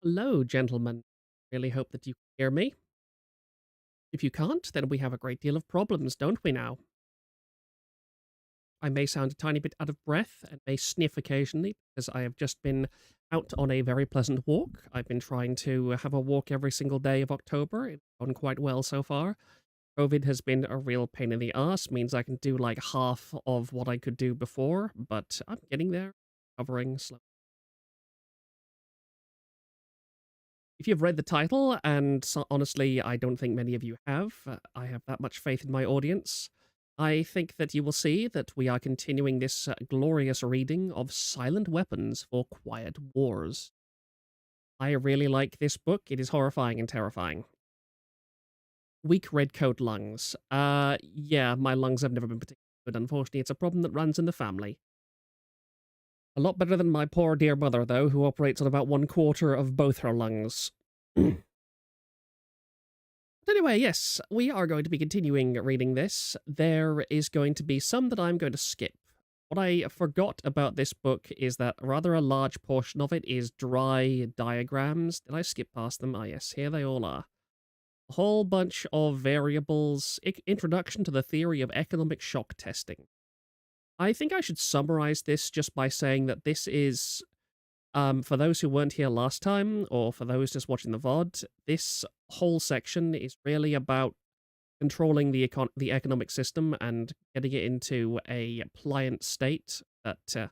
Hello, gentlemen. Really hope that you can hear me. If you can't, then we have a great deal of problems, don't we now? I may sound a tiny bit out of breath and may sniff occasionally because I have just been out on a very pleasant walk. I've been trying to have a walk every single day of October. It's gone quite well so far. COVID has been a real pain in the ass, means I can do like half of what I could do before, but I'm getting there, recovering slowly. If you've read the title, and honestly, I don't think many of you have, I have that much faith in my audience. I think that you will see that we are continuing this glorious reading of Silent Weapons for Quiet Wars. I really like this book. It is horrifying and terrifying. Weak red coat lungs. Yeah, my lungs have never been particularly good, unfortunately. It's a problem that runs in the family. A lot better than my poor dear mother, though, who operates on about 1/4 of both her lungs. But anyway, yes, we are going to be continuing reading this. There is going to be some that I'm going to skip. What I forgot about this book is that rather a large portion of it is dry diagrams. Did I skip past them? Ah, yes, here they all are. A whole bunch of variables. Introduction to the theory of economic shock testing. I think I should summarize this just by saying that this is for those who weren't here last time, or for those just watching the VOD, this whole section is really about controlling the economic system and getting it into a pliant state that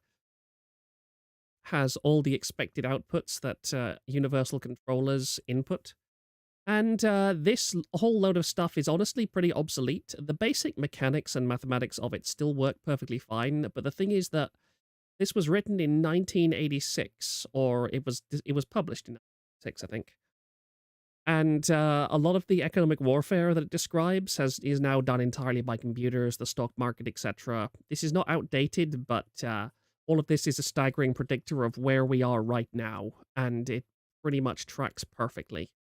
has all the expected outputs that universal controllers input. And this whole load of stuff is honestly pretty obsolete. The basic mechanics and mathematics of it still work perfectly fine, but the thing is that this was written in 1986, or it was published in 1986, I think. And a lot of the economic warfare that it describes is now done entirely by computers, the stock market, etc. This is not outdated, but all of this is a staggering predictor of where we are right now, and it pretty much tracks perfectly.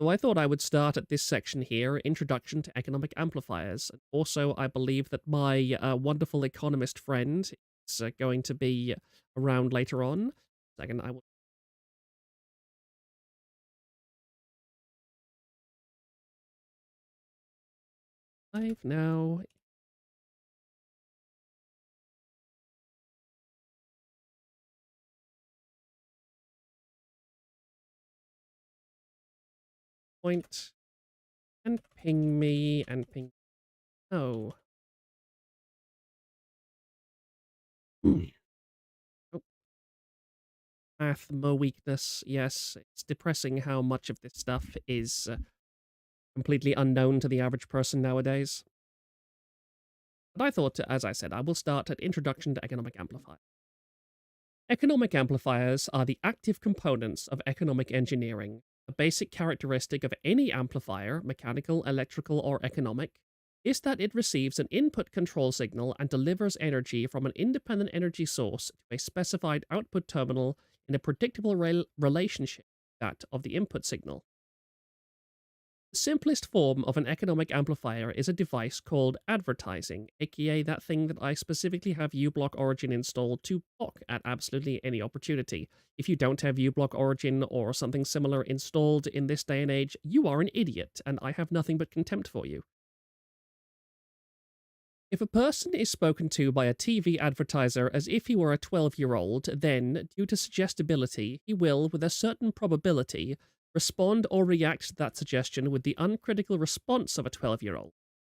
So I thought I would start at this section here, Introduction to Economic Amplifiers. Also, I believe that my wonderful economist friend is going to be around later on. Second, I will live now. Point and ping me and ping. Oh. Oh, math weakness. Yes, it's depressing how much of this stuff is completely unknown to the average person nowadays. But I thought, as I said, I will start at Introduction to Economic Amplifiers. Economic amplifiers are the active components of economic engineering. A basic characteristic of any amplifier, mechanical, electrical, or economic, is that it receives an input control signal and delivers energy from an independent energy source to a specified output terminal in a predictable relationship, that of the input signal. The simplest form of an economic amplifier is a device called advertising, aka that thing that I specifically have uBlock Origin installed to block at absolutely any opportunity. If you don't have uBlock Origin or something similar installed in this day and age, you are an idiot, and I have nothing but contempt for you. If a person is spoken to by a TV advertiser as if he were a 12-year-old, then, due to suggestibility, he will, with a certain probability, respond or react to that suggestion with the uncritical response of a 12-year-old,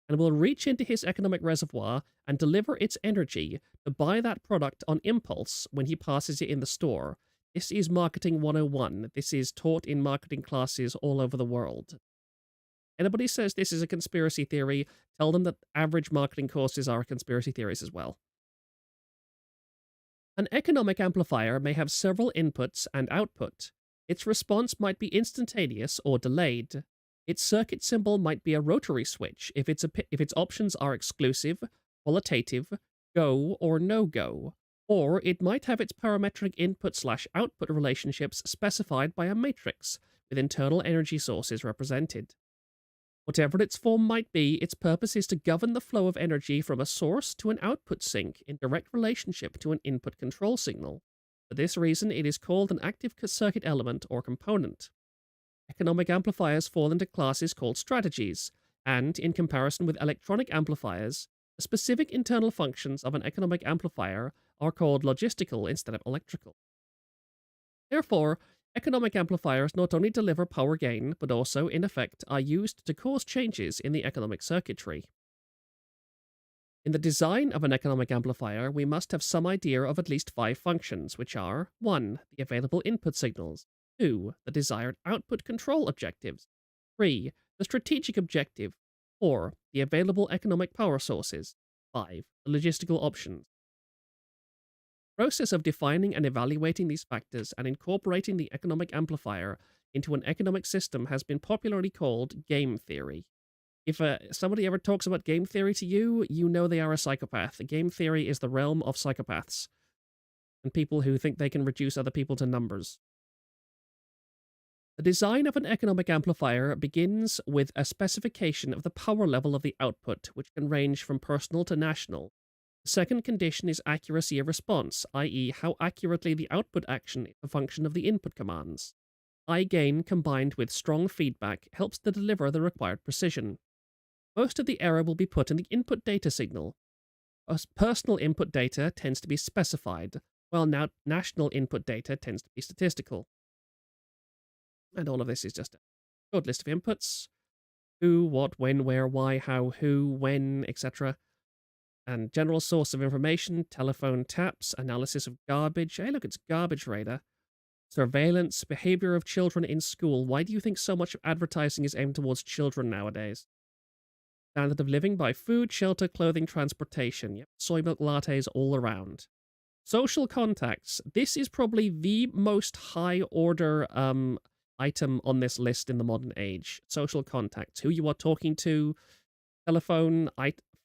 and will reach into his economic reservoir and deliver its energy to buy that product on impulse when he passes it in the store. This is Marketing 101. This is taught in marketing classes all over the world. Anybody says this is a conspiracy theory, tell them that average marketing courses are conspiracy theories as well. An economic amplifier may have several inputs and output. Its response might be instantaneous or delayed. Its circuit symbol might be a rotary switch if its options are exclusive, qualitative, go or no-go. Or it might have its parametric input/output relationships specified by a matrix, with internal energy sources represented. Whatever its form might be, its purpose is to govern the flow of energy from a source to an output sink in direct relationship to an input control signal. For this reason, it is called an active circuit element or component. Economic amplifiers fall into classes called strategies, and, in comparison with electronic amplifiers, the specific internal functions of an economic amplifier are called logistical instead of electrical. Therefore, economic amplifiers not only deliver power gain, but also, in effect, are used to cause changes in the economic circuitry. In the design of an economic amplifier, we must have some idea of at least 5 functions, which are 1. The available input signals, 2. The desired output control objectives, 3. The strategic objective, 4. The available economic power sources, 5. The logistical options. The process of defining and evaluating these factors and incorporating the economic amplifier into an economic system has been popularly called game theory. If somebody ever talks about game theory to you, you know they are a psychopath. Game theory is the realm of psychopaths and people who think they can reduce other people to numbers. The design of an economic amplifier begins with a specification of the power level of the output, which can range from personal to national. The second condition is accuracy of response, i.e., how accurately the output action is a function of the input commands. High gain combined with strong feedback helps to deliver the required precision. Most of the error will be put in the input data signal. As personal input data tends to be specified, while now national input data tends to be statistical. And all of this is just a short list of inputs. Who, what, when, where, why, how, who, when, etc. And general source of information, telephone taps, analysis of garbage. Hey, look, it's Garbage Raider. Surveillance, behavior of children in school. Why do you think so much of advertising is aimed towards children nowadays? Standard of living by food, shelter, clothing, transportation. Yep, soy milk lattes all around. Social contacts. This is probably the most high order item on this list in the modern age. Social contacts. Who you are talking to, telephone,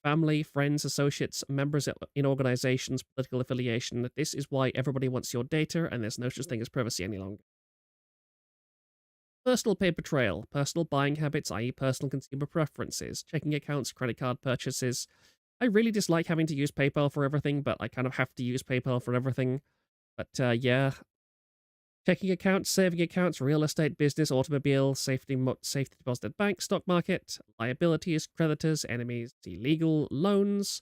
family, friends, associates, members in organizations, political affiliation. This is why everybody wants your data, and there's no such thing as privacy any longer. Personal paper trail, personal buying habits, i.e. personal consumer preferences, checking accounts, credit card purchases. I really dislike having to use PayPal for everything, but I kind of have to use PayPal for everything. But yeah, checking accounts, saving accounts, real estate, business, automobile, safety deposit at bank, stock market, liabilities, creditors, enemies, illegal loans,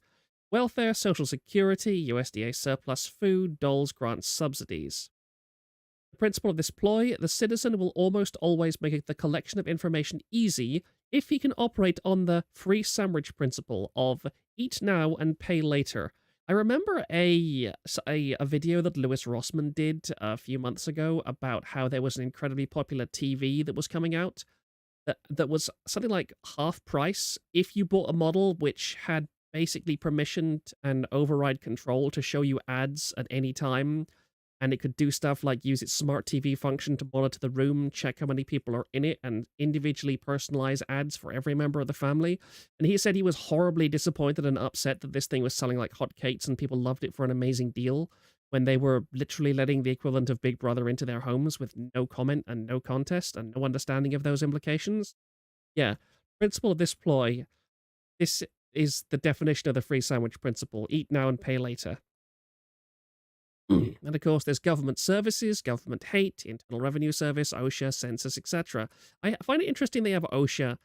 welfare, social security, USDA surplus food, doles, grants, subsidies. The principle of this ploy, the citizen will almost always make the collection of information easy if he can operate on the free sandwich principle of eat now and pay later. I remember a video that Louis Rossmann did a few months ago about how there was an incredibly popular TV that was coming out that was something like half price if you bought a model which had basically permissioned and override control to show you ads at any time. And it could do stuff like use its smart TV function to monitor the room, check how many people are in it, and individually personalize ads for every member of the family. And he said he was horribly disappointed and upset that this thing was selling like hotcakes and people loved it for an amazing deal when they were literally letting the equivalent of Big Brother into their homes with no comment and no contest and no understanding of those implications. Yeah, principle of this ploy, this is the definition of the free sandwich principle. Eat now and pay later. And of course, there's government services, government hate, Internal Revenue Service, OSHA, census, etc. I find it interesting they have OSHA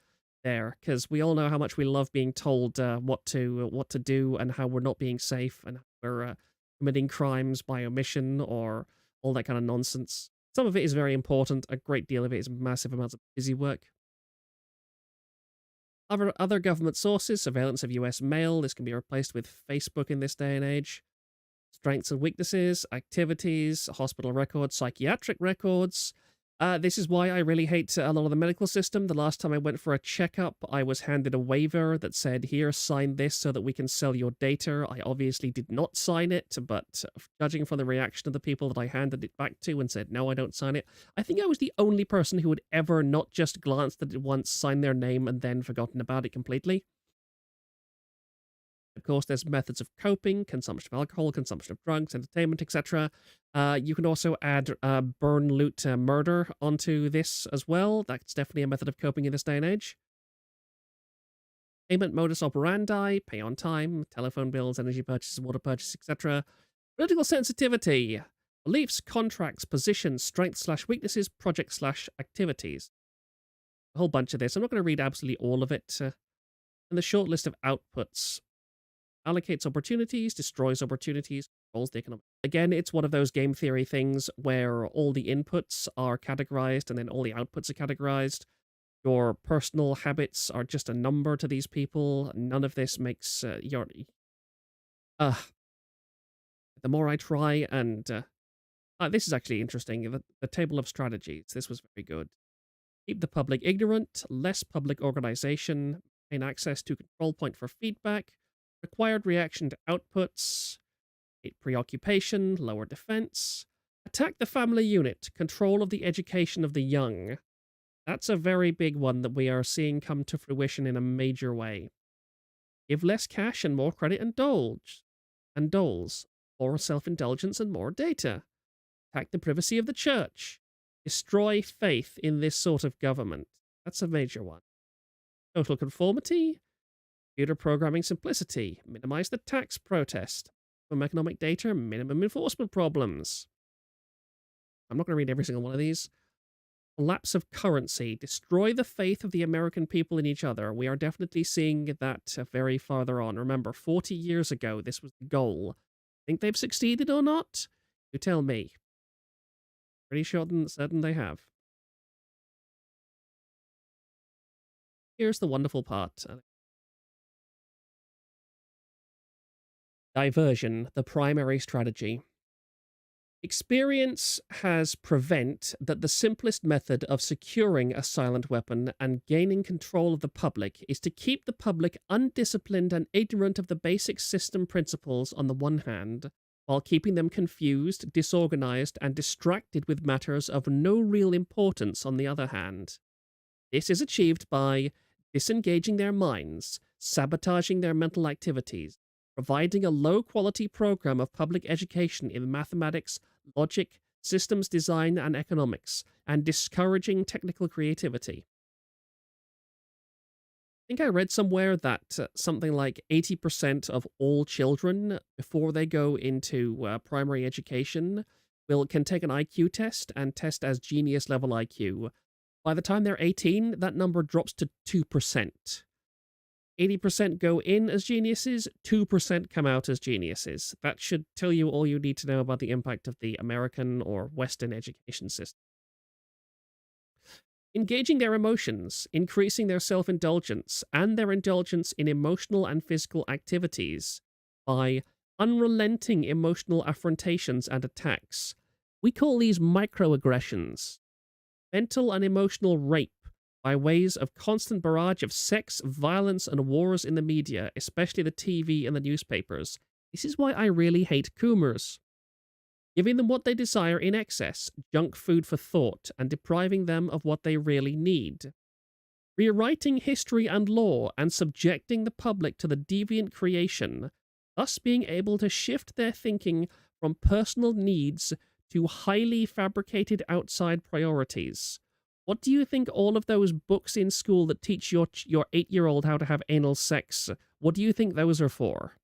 there, because we all know how much we love being told what to do and how we're not being safe and we're committing crimes by omission or all that kind of nonsense. Some of it is very important. A great deal of it is massive amounts of busy work. Other government sources, surveillance of US mail. This can be replaced with Facebook in this day and age. Strengths and weaknesses, activities, hospital records, psychiatric records. This is why I really hate a lot of the medical system. The last time I went for a checkup, I was handed a waiver that said, here, sign this so that we can sell your data. I obviously did not sign it, but judging from the reaction of the people that I handed it back to and said, no, I don't sign it, I think I was the only person who had ever not just glanced at it once, signed their name, and then forgotten about it completely. Of course, there's methods of coping, consumption of alcohol, consumption of drugs, entertainment, etc. You can also add burn, loot, murder onto this as well. That's definitely a method of coping in this day and age. Payment modus operandi, pay on time, telephone bills, energy purchases, water purchases, etc. Political sensitivity. Beliefs, contracts, positions, strengths slash weaknesses, projects slash activities. A whole bunch of this. I'm not going to read absolutely all of it. And the short list of outputs allocates opportunities, destroys opportunities, controls the economic. Again, it's one of those game theory things where all the inputs are categorized and then all the outputs are categorized. Your personal habits are just a number to these people. None of this makes your. The more I try, and this is actually interesting. The table of strategies. This was very good. Keep the public ignorant, less public organization, maintain access to control point for feedback, required reaction to outputs, preoccupation, lower defense, attack the family unit, control of the education of the young. That's a very big one that we are seeing come to fruition in a major way. Give less cash and more credit and doles, more self-indulgence and more data. Attack the privacy of the church. Destroy faith in this sort of government. That's a major one. Total conformity. Computer programming simplicity. Minimize the tax protest. From economic data, minimum enforcement problems. I'm not going to read every single one of these. Collapse of currency. Destroy the faith of the American people in each other. We are definitely seeing that very farther on. Remember, 40 years ago, this was the goal. Think they've succeeded or not? You tell me. Pretty sure and certain they have. Here's the wonderful part. Diversion, the primary strategy. Experience has prevent that the simplest method of securing a silent weapon and gaining control of the public is to keep the public undisciplined and ignorant of the basic system principles on the one hand, while keeping them confused, disorganized, and distracted with matters of no real importance on the other hand. This is achieved by disengaging their minds, sabotaging their mental activities, providing a low-quality program of public education in mathematics, logic, systems design, and economics, and discouraging technical creativity. I think I read somewhere that something like 80% of all children, before they go into primary education, can take an IQ test and test as genius level IQ. By the time they're 18, that number drops to 2%. 80% go in as geniuses, 2% come out as geniuses. That should tell you all you need to know about the impact of the American or Western education system. Engaging their emotions, increasing their self-indulgence, and their indulgence in emotional and physical activities by unrelenting emotional affrontations and attacks. We call these microaggressions. Mental and emotional rape by ways of constant barrage of sex, violence, and wars in the media, especially the TV and the newspapers. This is why I really hate Coomers. Giving them what they desire in excess, junk food for thought, and depriving them of what they really need. Rewriting history and law and subjecting the public to the deviant creation, thus being able to shift their thinking from personal needs to highly fabricated outside priorities. What do you think all of those books in school that teach your 8-year-old how to have anal sex, what do you think those are for?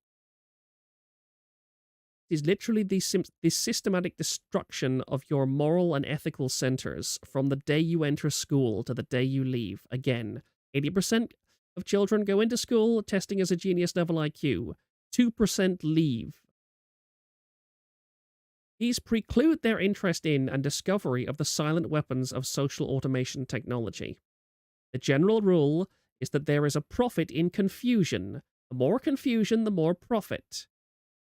Is literally this systematic destruction of your moral and ethical centers from the day you enter school to the day you leave. Again, 80% of children go into school testing as a genius level IQ. 2% leave. These preclude their interest in and discovery of the silent weapons of social automation technology. The general rule is that there is a profit in confusion. The more confusion, the more profit.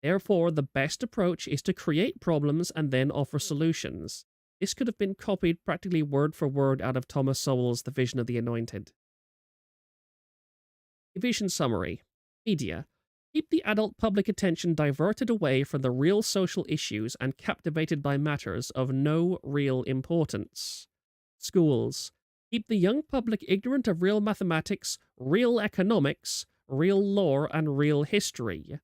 Therefore, the best approach is to create problems and then offer solutions. This could have been copied practically word for word out of Thomas Sowell's The Vision of the Anointed. Division summary. Media. Keep the adult public attention diverted away from the real social issues and captivated by matters of no real importance. Schools. Keep the young public ignorant of real mathematics, real economics, real lore, and real history.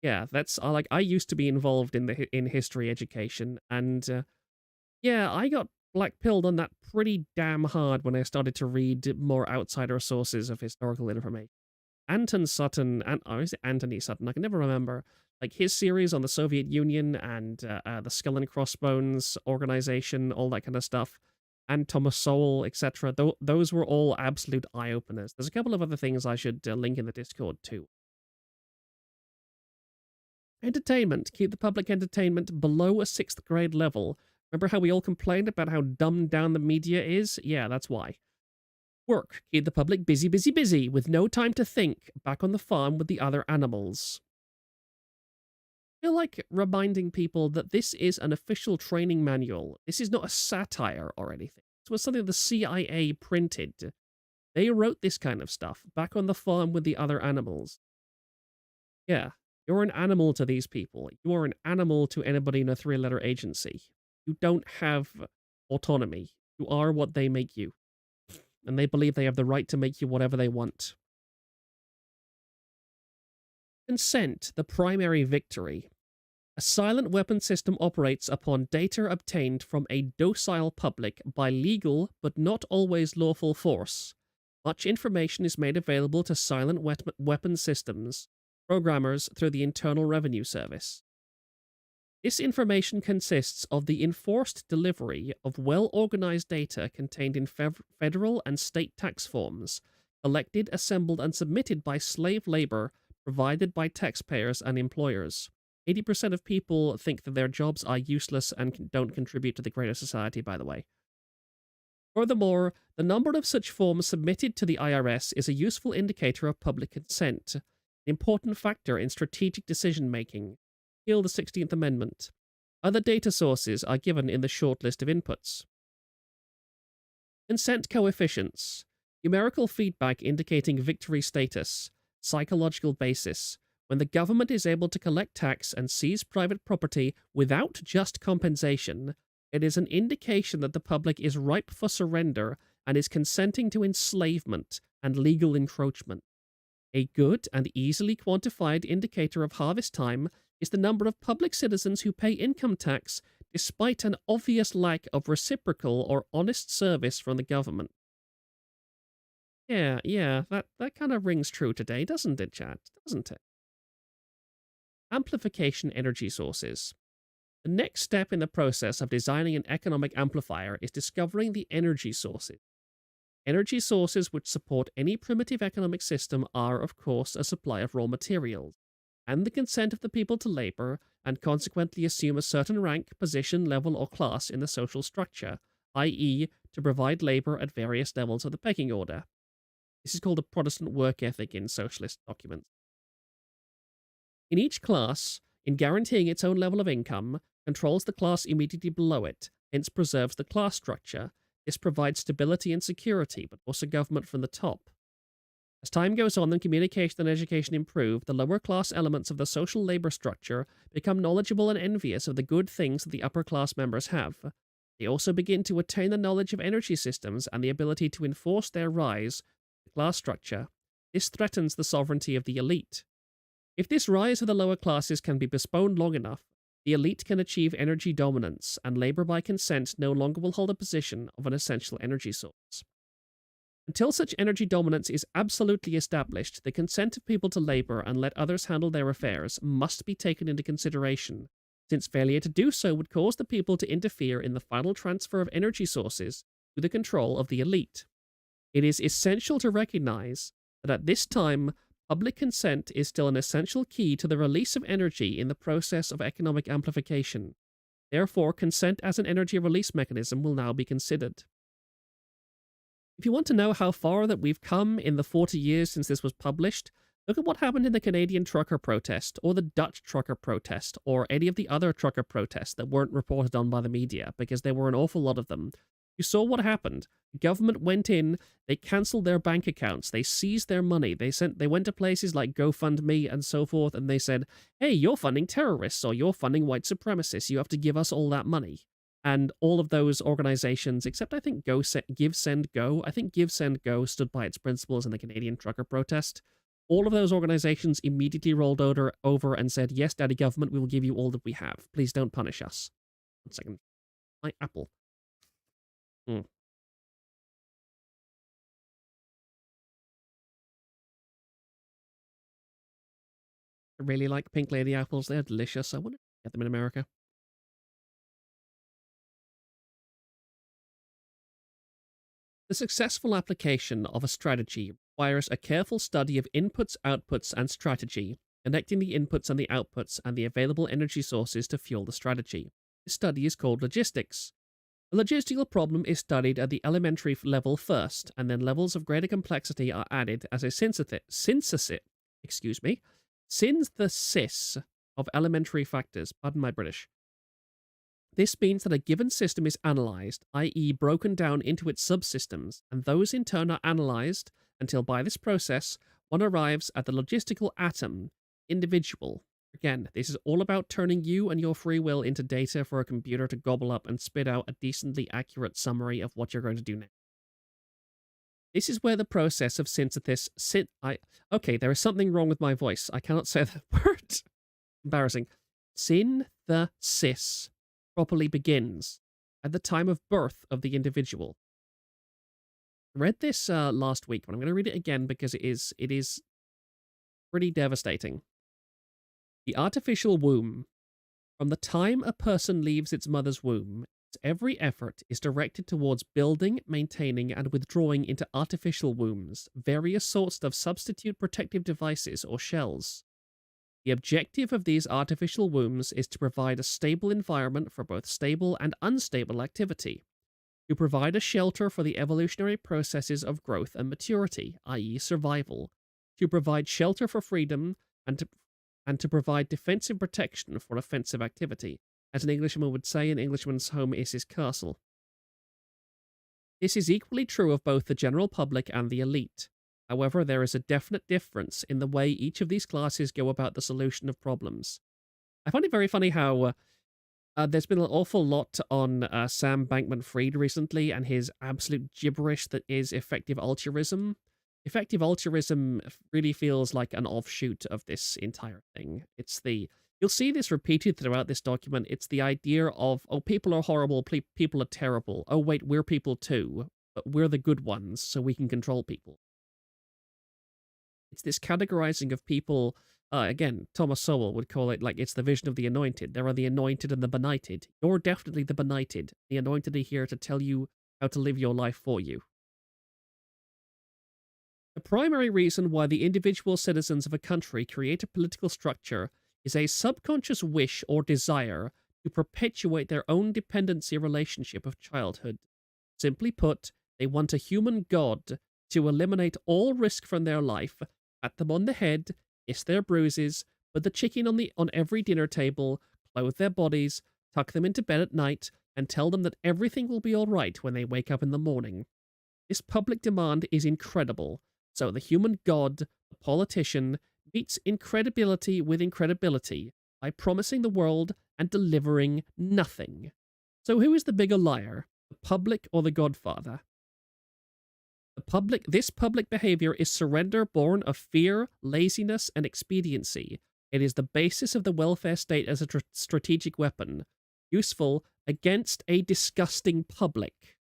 Yeah, that's I used to be involved in history education, and yeah, I got black-pilled on that pretty damn hard when I started to read more outsider sources of historical information. Anton Sutton, or is it Anthony Sutton? I can never remember. Like his series on the Soviet Union and the Skull and Crossbones organization, all that kind of stuff, and Thomas Sowell, etc. Those were all absolute eye openers. There's a couple of other things I should link in the Discord too. Entertainment. Keep the public entertainment below a 6th grade level. Remember how we all complained about how dumbed down the media is? Yeah, that's why. Work. Keep the public busy, busy, busy, with no time to think, back on the farm with the other animals. I feel like reminding people that this is an official training manual. This is not a satire or anything. This was something the CIA printed. They wrote this kind of stuff back on the farm with the other animals. Yeah, you're an animal to these people. You are an animal to anybody in a 3-letter agency. You don't have autonomy. You are what they make you. And they believe they have the right to make you whatever they want. Consent, the primary victory. A silent weapon system operates upon data obtained from a docile public by legal but not always lawful force. Much information is made available to silent weapon systems programmers through the Internal Revenue Service. This information consists of the enforced delivery of well-organized data contained in federal and state tax forms, collected, assembled, and submitted by slave labor provided by taxpayers and employers. 80% of people think that their jobs are useless and don't contribute to the greater society, by the way. Furthermore, the number of such forms submitted to the IRS is a useful indicator of public consent, an important factor in strategic decision-making. Kill the 16th Amendment. Other data sources are given in the short list of inputs. Consent coefficients. Numerical feedback indicating victory status. Psychological basis. When the government is able to collect tax and seize private property without just compensation, it is an indication that the public is ripe for surrender and is consenting to enslavement and legal encroachment. A good and easily quantified indicator of harvest time is the number of public citizens who pay income tax despite an obvious lack of reciprocal or honest service from the government. Yeah, that kind of rings true today, doesn't it, chat? Doesn't it? Amplification energy sources. The next step in the process of designing an economic amplifier is discovering the energy sources. Energy sources which support any primitive economic system are, of course, a supply of raw materials, and the consent of the people to labor, and consequently assume a certain rank, position, level, or class in the social structure, i.e., to provide labor at various levels of the pecking order. This is called the Protestant work ethic in socialist documents. In each class, in guaranteeing its own level of income, controls the class immediately below it, hence preserves the class structure. This provides stability and security, but also government from the top. As time goes on and communication and education improve, the lower class elements of the social labor structure become knowledgeable and envious of the good things that the upper class members have. They also begin to attain the knowledge of energy systems and the ability to enforce their rise in the class structure. This threatens the sovereignty of the elite. If this rise of the lower classes can be postponed long enough, the elite can achieve energy dominance, and labor by consent no longer will hold a position of an essential energy source. Until such energy dominance is absolutely established, the consent of people to labor and let others handle their affairs must be taken into consideration, since failure to do so would cause the people to interfere in the final transfer of energy sources to the control of the elite. It is essential to recognize that at this time, public consent is still an essential key to the release of energy in the process of economic amplification. Therefore, consent as an energy release mechanism will now be considered. If you want to know how far that we've come in the 40 years since this was published, look at what happened in the Canadian trucker protest, or the Dutch trucker protest, or any of the other trucker protests that weren't reported on by the media, because there were an awful lot of them. You saw what happened. The government went in, they cancelled their bank accounts, they seized their money, they went to places like GoFundMe and so forth, and they said, hey, you're funding terrorists, or you're funding white supremacists, you have to give us all that money. And all of those organizations, except I think Give, Send, Go, I think Give, Send, Go stood by its principles in the Canadian trucker protest. All of those organizations immediately rolled over and said, yes, Daddy Government, we will give you all that we have. Please don't punish us. 1 second. My apple. I really like Pink Lady apples. They're delicious. I wonder if I can get them in America. The successful application of a strategy requires a careful study of inputs, outputs, and strategy, connecting the inputs and the outputs and the available energy sources to fuel the strategy. This study is called logistics. A logistical problem is studied at the elementary level first, and then levels of greater complexity are added as a synthesis of elementary factors. Pardon my British. This means that a given system is analyzed, i.e., broken down into its subsystems, and those in turn are analyzed until by this process one arrives at the logistical atom, individual. Again, this is all about turning you and your free will into data for a computer to gobble up and spit out a decently accurate summary of what you're going to do next. This is where the process of synthesis okay, there is something wrong with my voice. I cannot say that word. Embarrassing. Synthesis properly begins at the time of birth of the individual. I read this last week, but I'm going to read it again because it is pretty devastating. The artificial womb. From the time a person leaves its mother's womb, its every effort is directed towards building, maintaining, and withdrawing into artificial wombs various sorts of substitute protective devices or shells. The objective of these artificial wombs is to provide a stable environment for both stable and unstable activity, to provide a shelter for the evolutionary processes of growth and maturity, i.e. survival, to provide shelter for freedom, and to provide defensive protection for offensive activity. As an Englishman would say, an Englishman's home is his castle. This is equally true of both the general public and the elite. However, there is a definite difference in the way each of these classes go about the solution of problems. I find it very funny how there's been an awful lot on Sam Bankman-Fried recently and his absolute gibberish that is effective altruism. Effective altruism really feels like an offshoot of this entire thing. You'll see this repeated throughout this document. It's the idea of, oh, people are horrible, people are terrible. Oh, wait, we're people too, but we're the good ones, so we can control people. It's this categorizing of people. Again, Thomas Sowell would call it like it's the vision of the anointed. There are the anointed and the benighted. You're definitely the benighted. The anointed are here to tell you how to live your life for you. The primary reason why the individual citizens of a country create a political structure is a subconscious wish or desire to perpetuate their own dependency relationship of childhood. Simply put, they want a human god to eliminate all risk from their life, pat them on the head, kiss their bruises, put the chicken on every dinner table, clothe their bodies, tuck them into bed at night, and tell them that everything will be all right when they wake up in the morning. This public demand is incredible. So the human god, the politician, meets incredibility with incredibility by promising the world and delivering nothing. So who is the bigger liar, the public or the godfather? This public behavior is surrender born of fear, laziness, and expediency. It is the basis of the welfare state as a strategic weapon, useful against a disgusting public.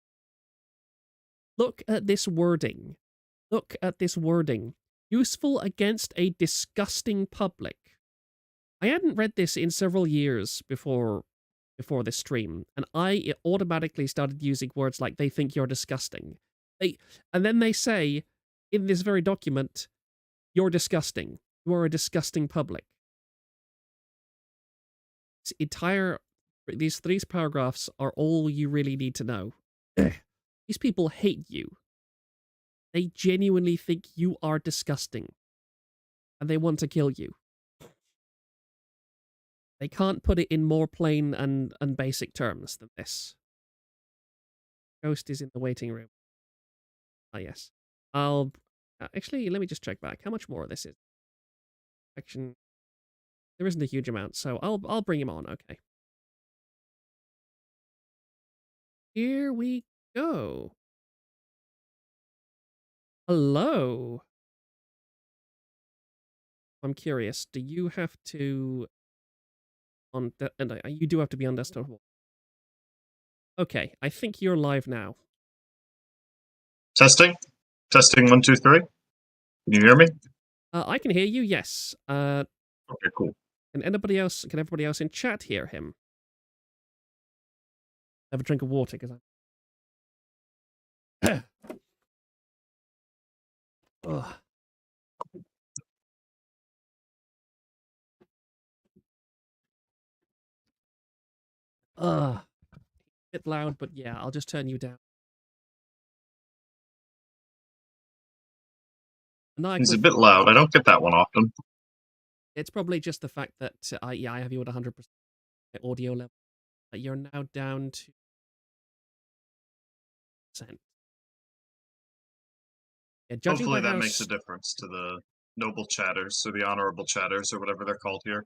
Look at this wording. Look at this wording. Useful against a disgusting public. I hadn't read this in several years before this stream, and I automatically started using words like they think you're disgusting. And then they say, in this very document, you're disgusting. You are a disgusting public. These 3 paragraphs are all you really need to know. These people hate you. They genuinely think you are disgusting. And they want to kill you. They can't put it in more plain and basic terms than this. Ghost is in the waiting room. Ah, yes. Actually, let me just check back. How much more of this is? Action. There isn't a huge amount, so I'll bring him on, okay. Here we go. Hello. I'm curious. Do you have to you do have to be on desktop? Okay, I think you're live now. Testing 1 2 3. Can you hear me? I can hear you. Yes. Okay, cool. Can everybody else in chat hear him? Have a drink of water, because I'm... Ugh. Ugh. Bit loud, but yeah, I'll just turn you down. He's a Nycliffe, bit loud. I don't get that one often. it's probably just the fact that I have you at 100% audio level. You're now down to percent. Yeah, judging Hopefully by that how makes a difference to the noble chatters, or the honorable chatters, or whatever they're called here.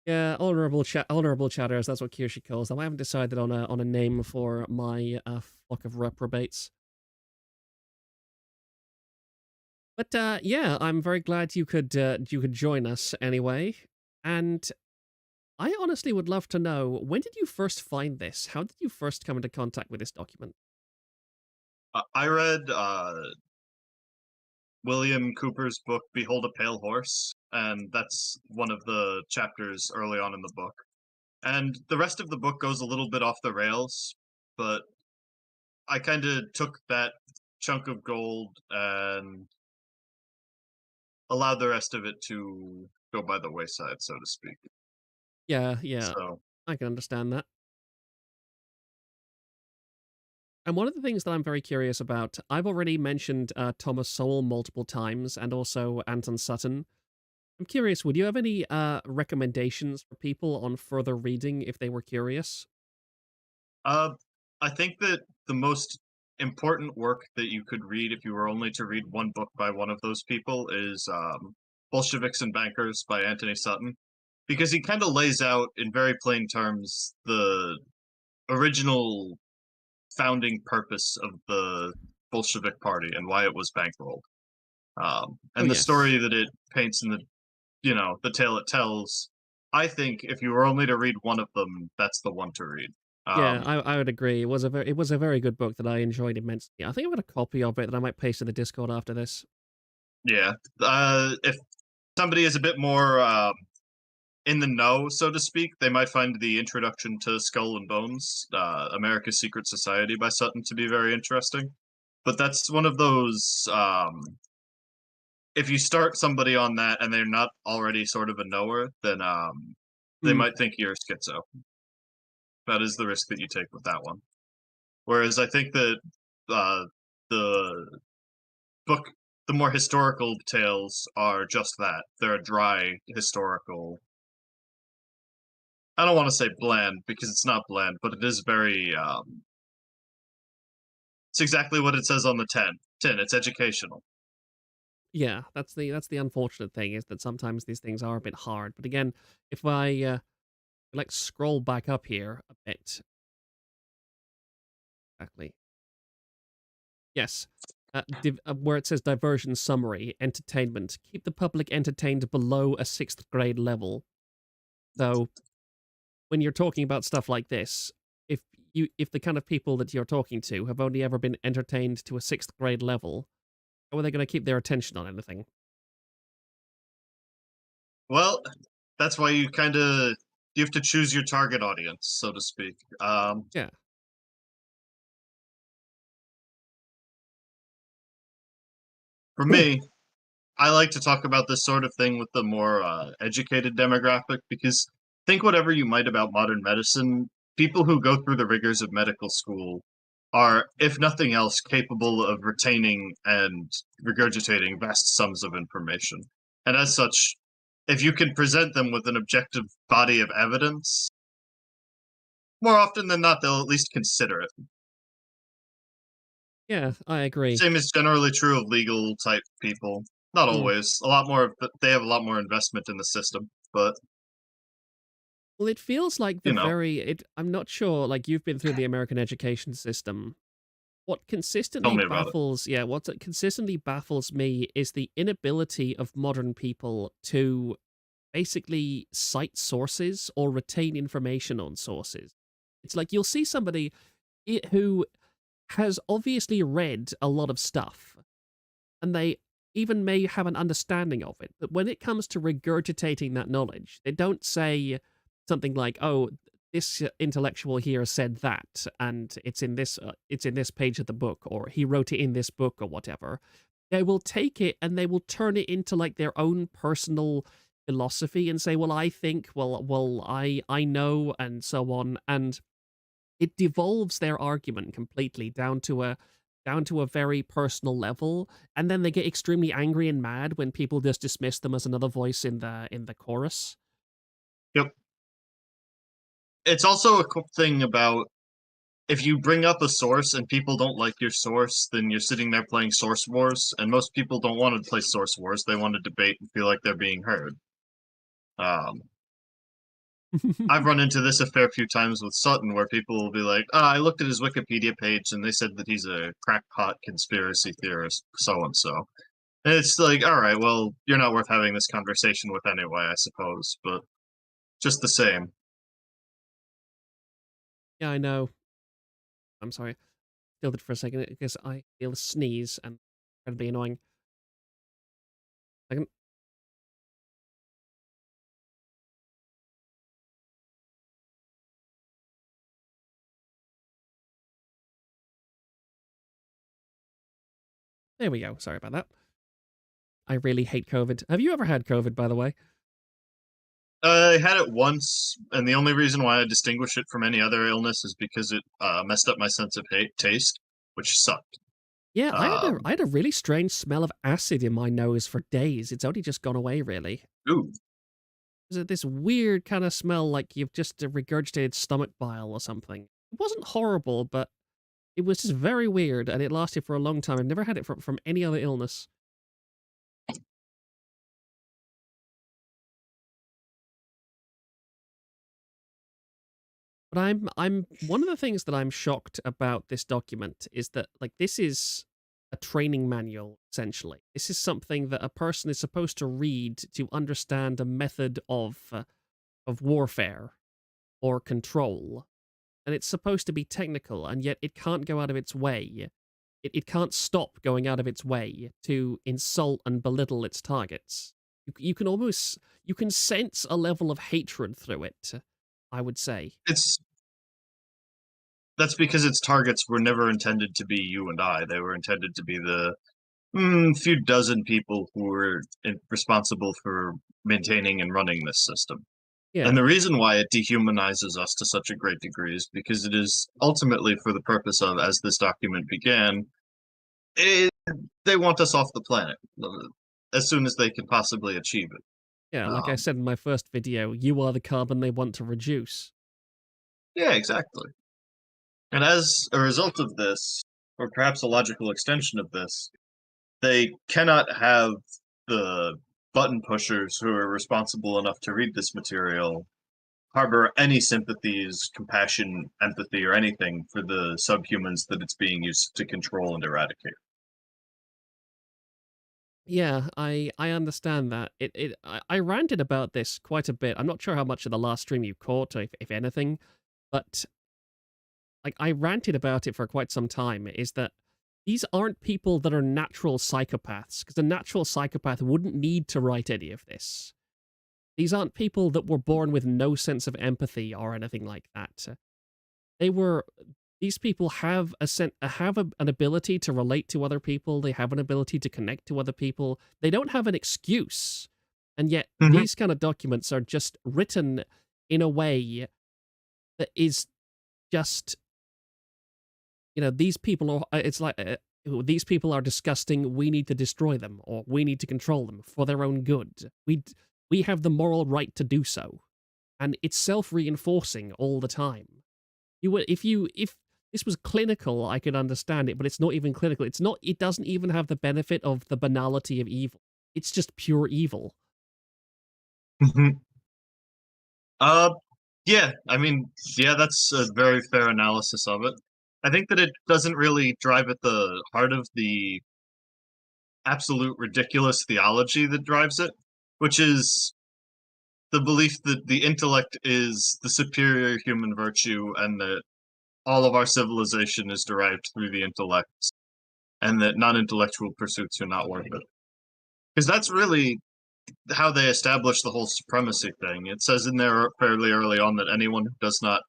yeah, honorable chatters. That's what Kirshi calls them. I haven't decided on a name for my flock of reprobates. But yeah, I'm very glad you could join us anyway. And I honestly would love to know, when did you first find this? How did you first come into contact with this document? I read William Cooper's book, Behold a Pale Horse, and that's one of the chapters early on in the book. And the rest of the book goes a little bit off the rails, but I kind of took that chunk of gold and allowed the rest of it to go by the wayside, so to speak. Yeah, So, I can understand that. And one of the things that I'm very curious about, I've already mentioned Thomas Sowell multiple times, and also Anton Sutton. I'm curious, would you have any recommendations for people on further reading if they were curious? uh, I think that the most important work that you could read if you were only to read one book by one of those people is Bolsheviks and Bankers by Anthony Sutton, because he kind of lays out in very plain terms the original founding purpose of the Bolshevik Party and why it was bankrolled. Oh, And the yes. story that it paints and the tale it tells. I think if you were only to read one of them, that's the one to read. Yeah, Um, I would agree. It was a very good book that I enjoyed immensely. I think I've got a copy of it that I might paste in the Discord after this. yeah. If somebody is a bit more in the know, so to speak, they might find the introduction to Skull and Bones, America's Secret Society by Sutton to be very interesting. But that's one of those. If you start somebody on that and they're not already sort of a knower, then they Hmm. might think you're schizo. That is the risk that you take with that one. Whereas I think that uh, the book, the more historical tales are just that. They're a dry historical. I don't want to say bland because it's not bland, but it is very. It's exactly what it says on the tin. It's educational. Yeah, that's the unfortunate thing, is that sometimes these things are a bit hard. But again, if I like scroll back up here a bit, exactly. Yes. Where it says diversion summary, entertainment, keep the public entertained below a sixth grade level. So when you're talking about stuff like this, if if the kind of people that you're talking to have only ever been entertained to a sixth grade level, how are they going to keep their attention on anything? Well, that's why you have to choose your target audience, so to speak. Yeah. For me, I like to talk about this sort of thing with the more educated demographic because think whatever you might about modern medicine, people who go through the rigors of medical school are, if nothing else, capable of retaining and regurgitating vast sums of information. And as such, if you can present them with an objective body of evidence, more often than not, they'll at least consider it. Yeah, I agree. Same is generally true of legal type people. Not Hmm. always. A lot more. They have a lot more investment in the system, but Well, it feels like you know, I'm not sure, like, you've been through the American education system. tell me about it. What consistently baffles me is the inability of modern people to basically cite sources or retain information on sources. It's like you'll see somebody who has obviously read a lot of stuff, and they even may have an understanding of it, but when it comes to regurgitating that knowledge, they don't say something like, "Oh, this intellectual here said that, and it's in this page of the book, or he wrote it in this book, or whatever." They will take it and they will turn it into like their own personal philosophy and say, "Well, I think, I know," and so on, and it devolves their argument completely down to a very personal level, and then they get extremely angry and mad when people just dismiss them as another voice in the chorus. Yep. It's also a cool thing about if you bring up a source and people don't like your source, then you're sitting there playing source wars, and most people don't want to play source wars. They want to debate and feel like they're being heard. Um, I've run into this a fair few times with Sutton, where people will be like, I looked at his Wikipedia page and they said that he's a crackpot conspiracy theorist, so and so. And it's like, all right, well, you're not worth having this conversation with anyway, I suppose, but just the same. Yeah, I know. I'm sorry. Stilled it for a second because I feel a sneeze and incredibly annoying. Second. There we go. Sorry about that. I really hate COVID. Have you ever had COVID, by the way? I had it once, and the only reason why I distinguish it from any other illness is because it messed up my sense of taste, which sucked. Yeah, Um, I had a really strange smell of acid in my nose for days. It's only just gone away, really. ooh, There's this weird kind of smell like you've just regurgitated stomach bile or something. It wasn't horrible, but it was just very weird, and it lasted for a long time. I've never had it from any other illness. But I'm one of the things that I'm shocked about this document is that like this is a training manual essentially. This is something that a person is supposed to read to understand a method of warfare or control, and it's supposed to be technical, and yet it can't go out of its way. It can't stop going out of its way to insult and belittle its targets. You can almost you can sense a level of hatred through it, I would say. it's that's because its targets were never intended to be you and I. They were intended to be the few dozen people who were responsible for maintaining and running this system. And Yeah. the reason why it dehumanizes us to such a great degree is because it is ultimately for the purpose of, as this document began, it, they want us off the planet as soon as they can possibly achieve it. Yeah, like I Um, said in my first video, you are the carbon they want to reduce. yeah, exactly. And as a result of this, or perhaps a logical extension of this, they cannot have the button pushers who are responsible enough to read this material harbor any sympathies, compassion, empathy, or anything for the subhumans that it's being used to control and eradicate. Yeah, I understand that. I ranted about this quite a bit. I'm not sure how much of the last stream you caught, if anything, but like I ranted about it for quite some time. Is that these aren't people that are natural psychopaths, because a natural psychopath wouldn't need to write any of this. These aren't people that were born with no sense of empathy or anything like that. They were these people have an ability to relate to other people. They have an ability to connect to other people. They don't have an excuse, and yet Mhm. these kind of documents are just written in a way that is just these people are. It's like these people are disgusting. We need to destroy them, or we need to control them for their own good. We have the moral right to do so, and it's self reinforcing all the time. You would if this was clinical, I could understand it, but it's not even clinical. It's not. It doesn't even have the benefit of the banality of evil. It's just pure evil. Mhm. Uh, yeah, I mean, yeah, that's a very fair analysis of it. I think that it doesn't really drive at the heart of the absolute ridiculous theology that drives it, which is the belief that the intellect is the superior human virtue and that all of our civilization is derived through the intellect and that non-intellectual pursuits are not worth it. Because that's really how they establish the whole supremacy thing. It says in there fairly early on that anyone who does not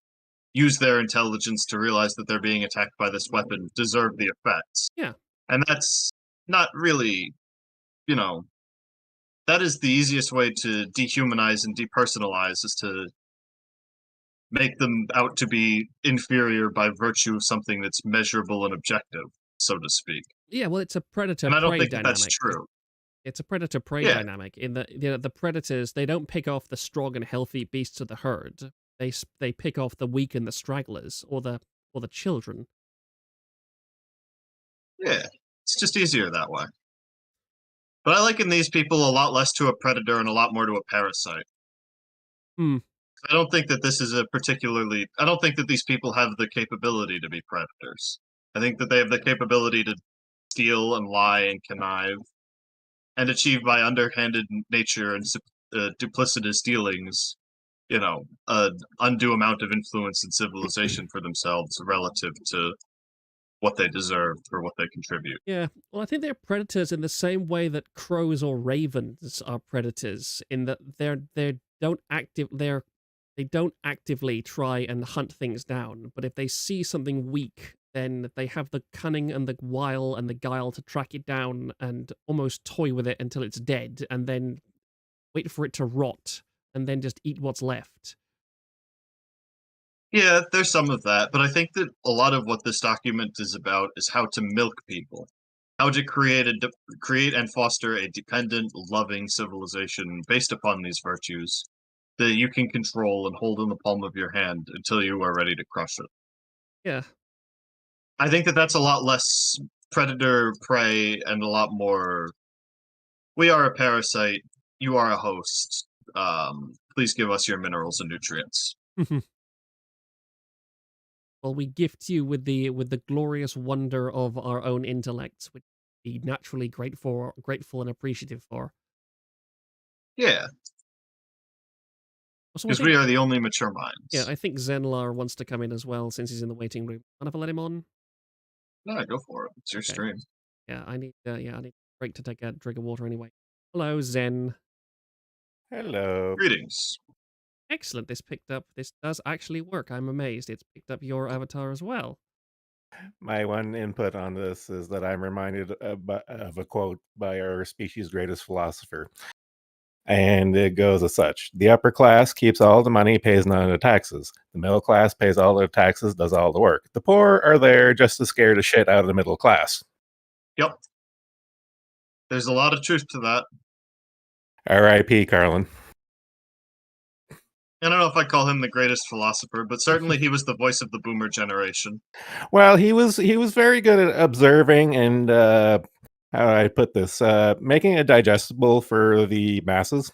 use their intelligence to realize that they're being attacked by this weapon deserve the effects. Yeah. And that's not really, you know, that is the easiest way to dehumanize and depersonalize, is to make them out to be inferior by virtue of something that's measurable and objective, so to speak. Yeah, well, it's a And I don't predator-prey think that that's dynamic. true. It's a predator-prey Yeah, dynamic in that, the predators, they don't pick off the strong and healthy beasts of the herd. They pick off the weak and the stragglers, or the children. yeah. It's just easier that way. But I liken these people a lot less to a predator and a lot more to a parasite. Hmm. I don't think that this is a particularly. I don't think that these people have the capability to be predators. I think that they have the capability to steal and lie and connive and achieve by underhanded nature and duplicitous dealings, an undue amount of influence and civilization for themselves relative to what they deserve for what they contribute. Yeah, well, I think they're predators in the same way that crows or ravens are predators, in that they don't actively try and hunt things down, but if they see something weak, then they have the cunning and the wile and the guile to track it down and almost toy with it until it's dead, and then wait for it to rot, and then just eat what's left. Yeah, there's some of that, but I think that a lot of what this document is about is how to milk people, how to create and foster a dependent, loving civilization based upon these virtues that you can control and hold in the palm of your hand until you are ready to crush it. Yeah, I think that that's a lot less predator prey and a lot more. We are a parasite. You are a host. Please give us your minerals and nutrients. well, we gift you with the glorious wonder of our own intellects, which we naturally grateful and appreciative for. Yeah, So I because think, we are the only mature yeah, minds. I think Zenlar wants to come in as well since he's in the waiting room. Mind if I let him on? No, go for it. It's your Okay. stream. Yeah, I need a break to take a drink of water anyway. Hello, Zen. Hello. Greetings. Excellent. This does actually work. I'm amazed. It's picked up your avatar as well. My one input on this is that I'm reminded of a quote by our species' greatest philosopher. And it goes as such: the upper class keeps all the money, pays none of the taxes. The middle class pays all the taxes, does all the work. The poor are there just to scare the shit out of the middle class. Yep. There's a lot of truth to that. R.I.P. Carlin. I don't know if I call him the greatest philosopher, but certainly he was the voice of the boomer generation. Well, he was very good at observing and how do I put this? Making it digestible for the masses.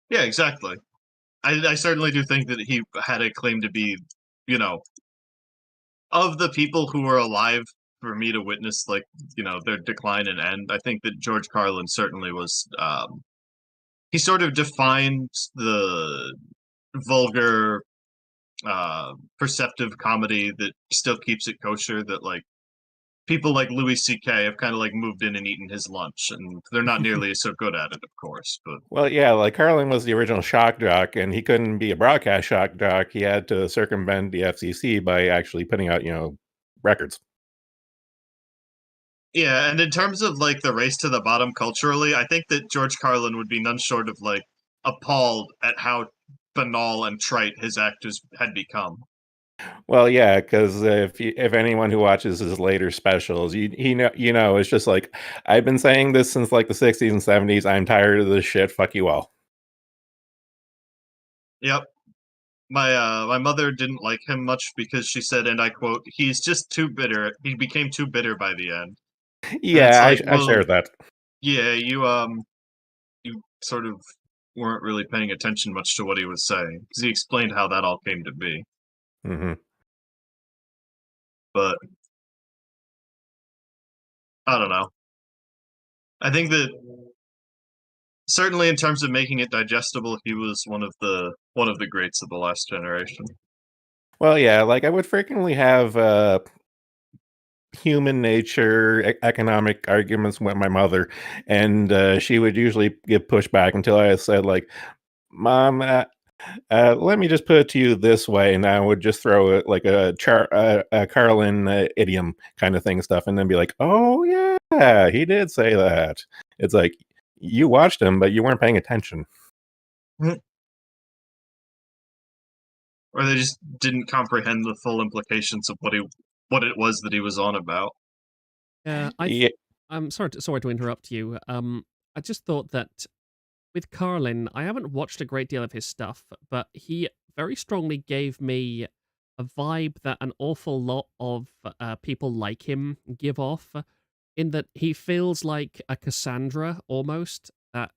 Yeah, exactly. I certainly do think that he had a claim to be, of the people who were alive for me to witness, their decline and end. I think that George Carlin certainly was. He sort of defined the vulgar, perceptive comedy that still keeps it kosher. That people like Louis C.K. have kind of moved in and eaten his lunch, and they're not nearly so good at it, of course. But Well, yeah, like Carlin was the original shock jock, and he couldn't be a broadcast shock jock. He had to circumvent the FCC by actually putting out, records. yeah, and in terms of the race to the bottom culturally, I think that George Carlin would be none short of appalled at how banal and trite his actors had become. Well, yeah, because if anyone who watches his later specials, it's just like, I've been saying this since the 60s and 70s. I'm tired of this shit. Fuck you all. Yep. My mother didn't like him much because she said, and I quote, "He's just too bitter. He became too bitter by the end." And it's Yeah, I well, share that. yeah, you sort of weren't really paying attention much to what he was saying because he explained how that all came to be. Hmm. But I don't know. I think that certainly in terms of making it digestible, he was one of the greats of the last generation. Well, yeah, I would frequently have human nature, economic arguments with my mother, and she would usually give pushback until I said, like, "Mom, let me just put it to you this way," and I would just throw it like a Carlin idiom kind of thing stuff, and then be like, "Oh yeah, he did say that." It's like you watched him, but you weren't paying attention. Or they just didn't comprehend the full implications of what it was that he was on about. Yeah, Yeah, I'm sorry to interrupt you. I just thought that with Carlin, I haven't watched a great deal of his stuff, but he very strongly gave me a vibe that an awful lot of people like him give off, in that he feels like a Cassandra almost. That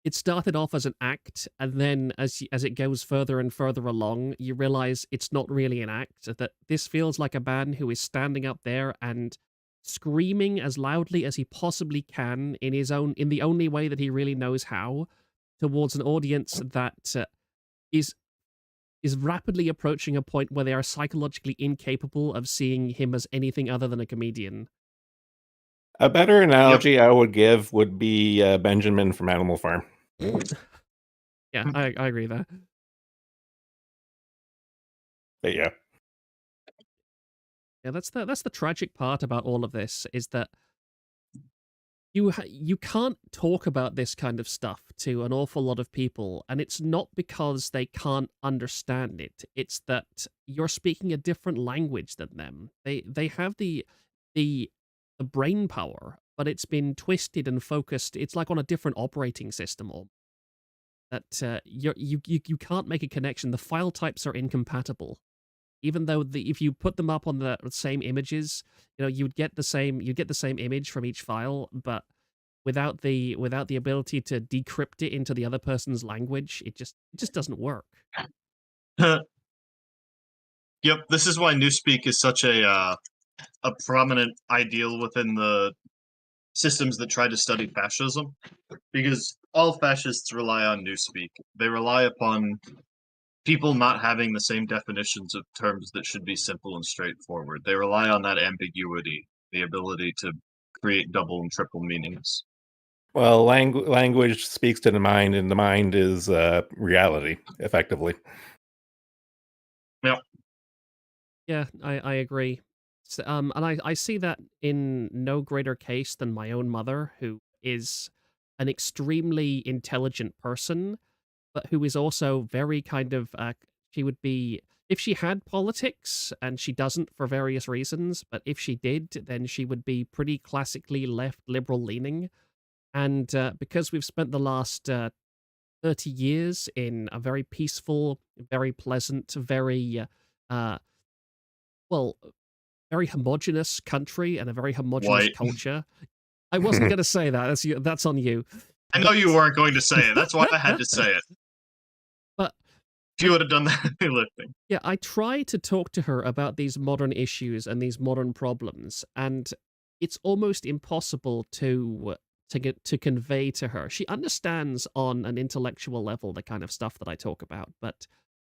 it started off as an act, and then as it goes further and further along, you realize it's not really an act. That this feels like a man who is standing up there and screaming as loudly as he possibly can in the only way that he really knows how, towards an audience that is is rapidly approaching a point where they are psychologically incapable of seeing him as anything other than a comedian. a better Yep. analogy I would give would be Benjamin from Animal Farm. Yeah, I agree there. But yeah. Yeah, that's the tragic part about all of this, is that you can't talk about this kind of stuff to an awful lot of people, and it's not because they can't understand it. It's that you're speaking a different language than them. They have the brain power, but it's been twisted and focused. It's like on a different operating system, or that you can't make a connection. The file types are incompatible. Even though if you put them up on the same images, you'd get the same image from each file, but without the ability to decrypt it into the other person's language, it just doesn't work. Yep, this is why Newspeak is such a prominent ideal within the systems that try to study fascism, because all fascists rely on Newspeak. They rely upon people not having the same definitions of terms that should be simple and straightforward. They rely on that ambiguity, the ability to create double and triple meanings. Well, language speaks to the mind, and the mind is reality, effectively. Yep. Yeah, I agree. And I see that in no greater case than my own mother, who is an extremely intelligent person, but who is also very kind of she would be, if she had politics, and she doesn't for various reasons, but if she did, then she would be pretty classically left liberal leaning. And because we've spent the last 30 years in a very peaceful, very pleasant, very uh well, very homogenous country and a very homogenous White. culture. I wasn't going to say that. That's on you. I know you weren't going to say it. That's why I had to say it. But if you would have done the heavy lifting. Yeah, I try to talk to her about these modern issues and these modern problems, and it's almost impossible to convey to her. She understands on an intellectual level the kind of stuff that I talk about, but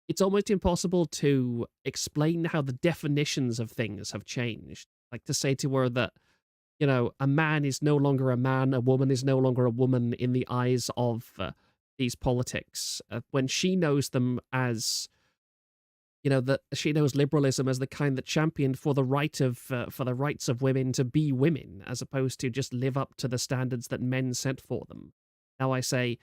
it's almost impossible to explain how the definitions of things have changed. Like, to say to her that, a man is no longer a man, a woman is no longer a woman in the eyes of these politics, when she knows them as, that she knows liberalism as the kind that championed for the rights of women to be women, as opposed to just live up to the standards that men set for them. Now I say,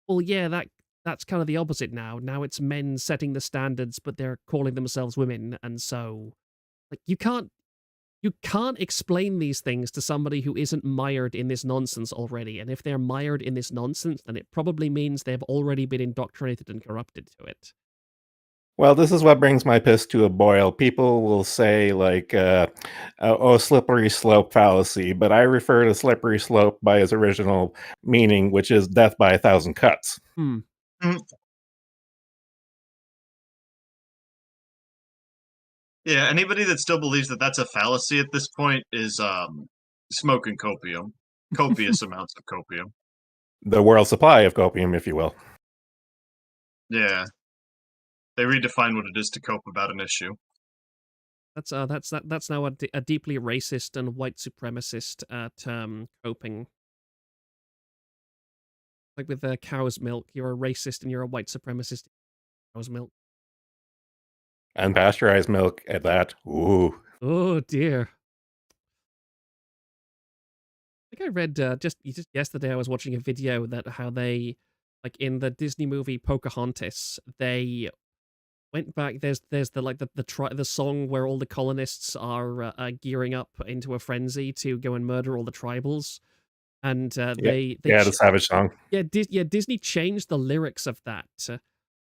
well, yeah, that's kind of the opposite now. Now it's men setting the standards, but they're calling themselves women, and so, like, you can't explain these things to somebody who isn't mired in this nonsense already. And if they're mired in this nonsense, then it probably means they've already been indoctrinated and corrupted to it. Well, this is what brings my piss to a boil. People will say, like, oh, slippery slope fallacy, but I refer to slippery slope by its original meaning, which is death by 1,000 cuts. Yeah, anybody that still believes that that's a fallacy at this point is smoking copium. Copious amounts of copium. The world supply of copium, if you will. Yeah. They redefine what it is to cope about an issue. That's now a deeply racist and white supremacist term coping. Like with cow's milk, you're a racist and you're a white supremacist. Cow's milk. Unpasteurized milk at that. Ooh. Oh dear. I think I read just yesterday. I was watching a video that how they, like in the Disney movie Pocahontas, they went back. There's the like the song where all the colonists are gearing up into a frenzy to go and murder all the tribals, and Yeah, the Savage song. Disney changed the lyrics of that,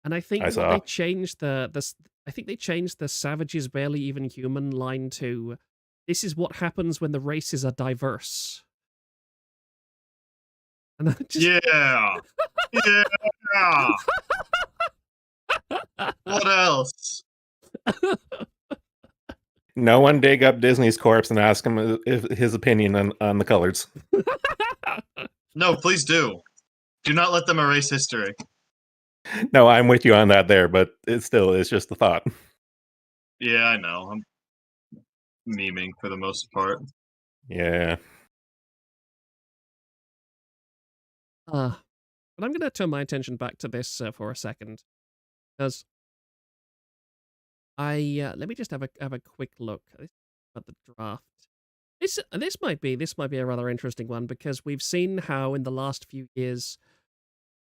and I think I saw. they changed I think they changed the "savages barely even human" line to "This is what happens when the races are diverse." And I just Yeah. Yeah. What else? No one dig up Disney's corpse and ask him his opinion on the colors. No, please do. Do not let them erase history. No, I'm with you on that there, but it's just the thought. Yeah, I know. I'm memeing for the most part. Yeah. But I'm going to turn my attention back to this for a second, because let me just have a quick look at the draft. This might be a rather interesting one, because we've seen how in the last few years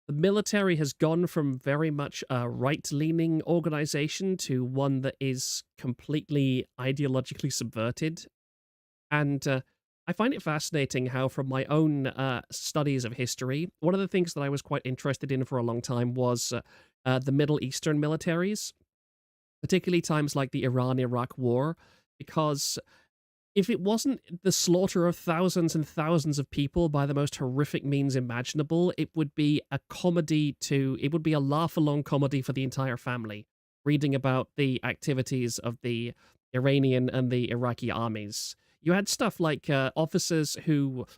the military has gone from very much a right-leaning organization to one that is completely ideologically subverted. And I find it fascinating how, from my own studies of history, one of the things that I was quite interested in for a long time was the Middle Eastern militaries, particularly times like the Iran-Iraq War, because if it wasn't the slaughter of thousands and thousands of people by the most horrific means imaginable, it would be a laugh-along comedy for the entire family, reading about the activities of the Iranian and the Iraqi armies. You had stuff like officers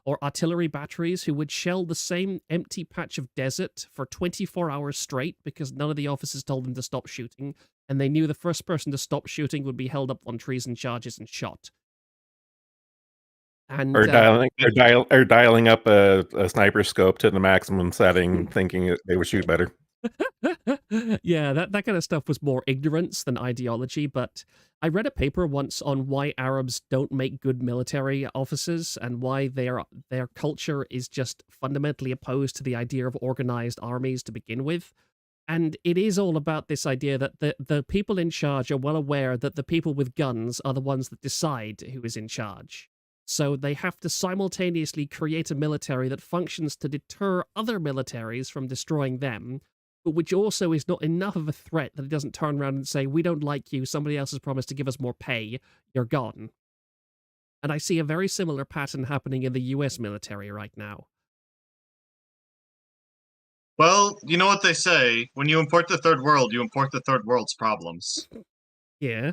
or artillery batteries who would shell the same empty patch of desert for 24 hours straight because none of the officers told them to stop shooting, and they knew the first person to stop shooting would be held up on treason charges and shot. And or dialing up a sniper scope to the maximum setting, thinking they would shoot better. Yeah, that kind of stuff was more ignorance than ideology, but I read a paper once on why Arabs don't make good military officers and why their culture is just fundamentally opposed to the idea of organized armies to begin with. And it is all about this idea that the people in charge are well aware that the people with guns are the ones that decide who is in charge. So they have to simultaneously create a military that functions to deter other militaries from destroying them, but which also is not enough of a threat that it doesn't turn around and say, we don't like you, somebody else has promised to give us more pay, you're gone. And I see a very similar pattern happening in the US military right now. Well, you know what they say. When you import the third world, you import the third world's problems. Yeah.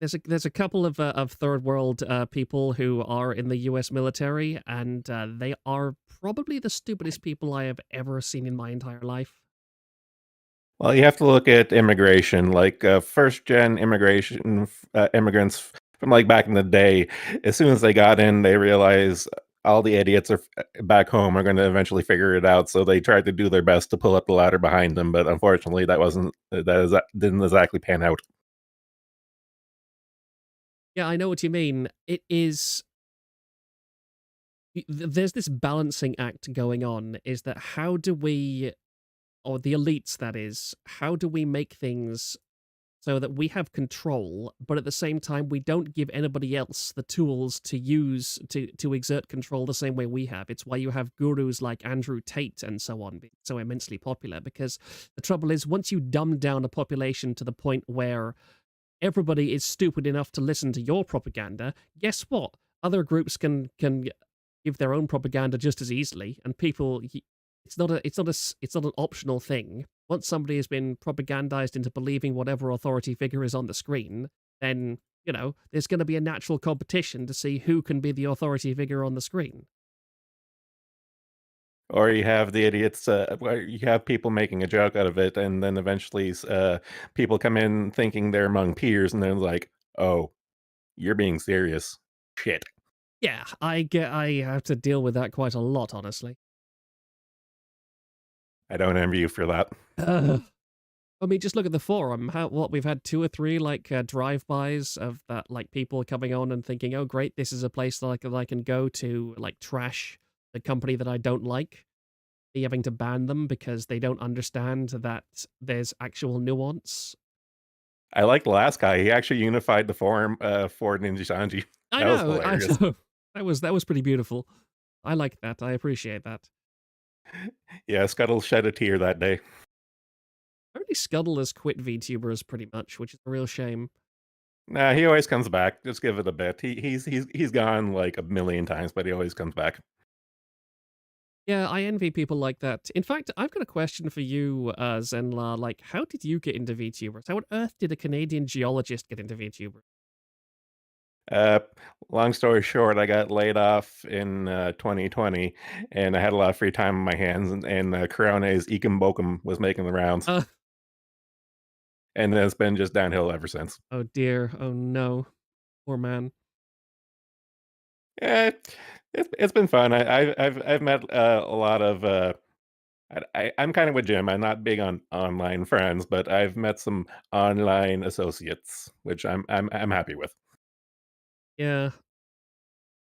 There's a couple of third world people who are in the US military, and they are probably the stupidest people I have ever seen in my entire life. Well, you have to look at immigration, like first-gen immigrants from like back in the day. As soon as they got in, they realized all the idiots back home are going to eventually figure it out. So they tried to do their best to pull up the ladder behind them, but unfortunately, didn't exactly pan out. Yeah, I know what you mean. It is. There's this balancing act going on, is that how do we, or the elites that is, how do we make things so that we have control, but at the same time we don't give anybody else the tools to use to exert control the same way we have. It's why you have gurus like Andrew Tate and so on being so immensely popular, because the trouble is, once you dumb down a population to the point where everybody is stupid enough to listen to your propaganda, guess what? Other groups can give their own propaganda just as easily, and people, it's not an optional thing. Once somebody has been propagandized into believing whatever authority figure is on the screen, then, there's going to be a natural competition to see who can be the authority figure on the screen. Or you have the idiots, where you have people making a joke out of it, and then eventually people come in thinking they're among peers, and they're like, "Oh, you're being serious. Shit." Yeah, I have to deal with that quite a lot, honestly. I don't envy you for that. Ugh. I mean, just look at the forum. What we've had 2 or 3 like drive-bys of that, like people coming on and thinking, "Oh, great, this is a place that I can go to like trash the company that I don't like." Be having to ban them because they don't understand that there's actual nuance. I like the last guy. He actually unified the forum for Ninja Sanji. I That was know. I hilarious. know. That was pretty beautiful. I like that. I appreciate that. Yeah, Scuttle shed a tear that day. Apparently, Scuttle has quit VTubers pretty much, which is a real shame. Nah, he always comes back. Just give it a bit. He's gone like a million times, but he always comes back. Yeah, I envy people like that. In fact, I've got a question for you, Zenla. Like, how did you get into VTubers? How on earth did a Canadian geologist get into VTubers? Uh, Long story short, I got laid off in 2020, and I had a lot of free time on my hands, and Corone's Ekum Bokum was making the rounds, Uh, and then it's been just downhill ever since. oh dear. Oh no. Poor man. Yeah, it's been fun. I've met a lot of. I'm kind of with Jim. I'm not big on online friends, but I've met some online associates, which I'm happy with. Yeah.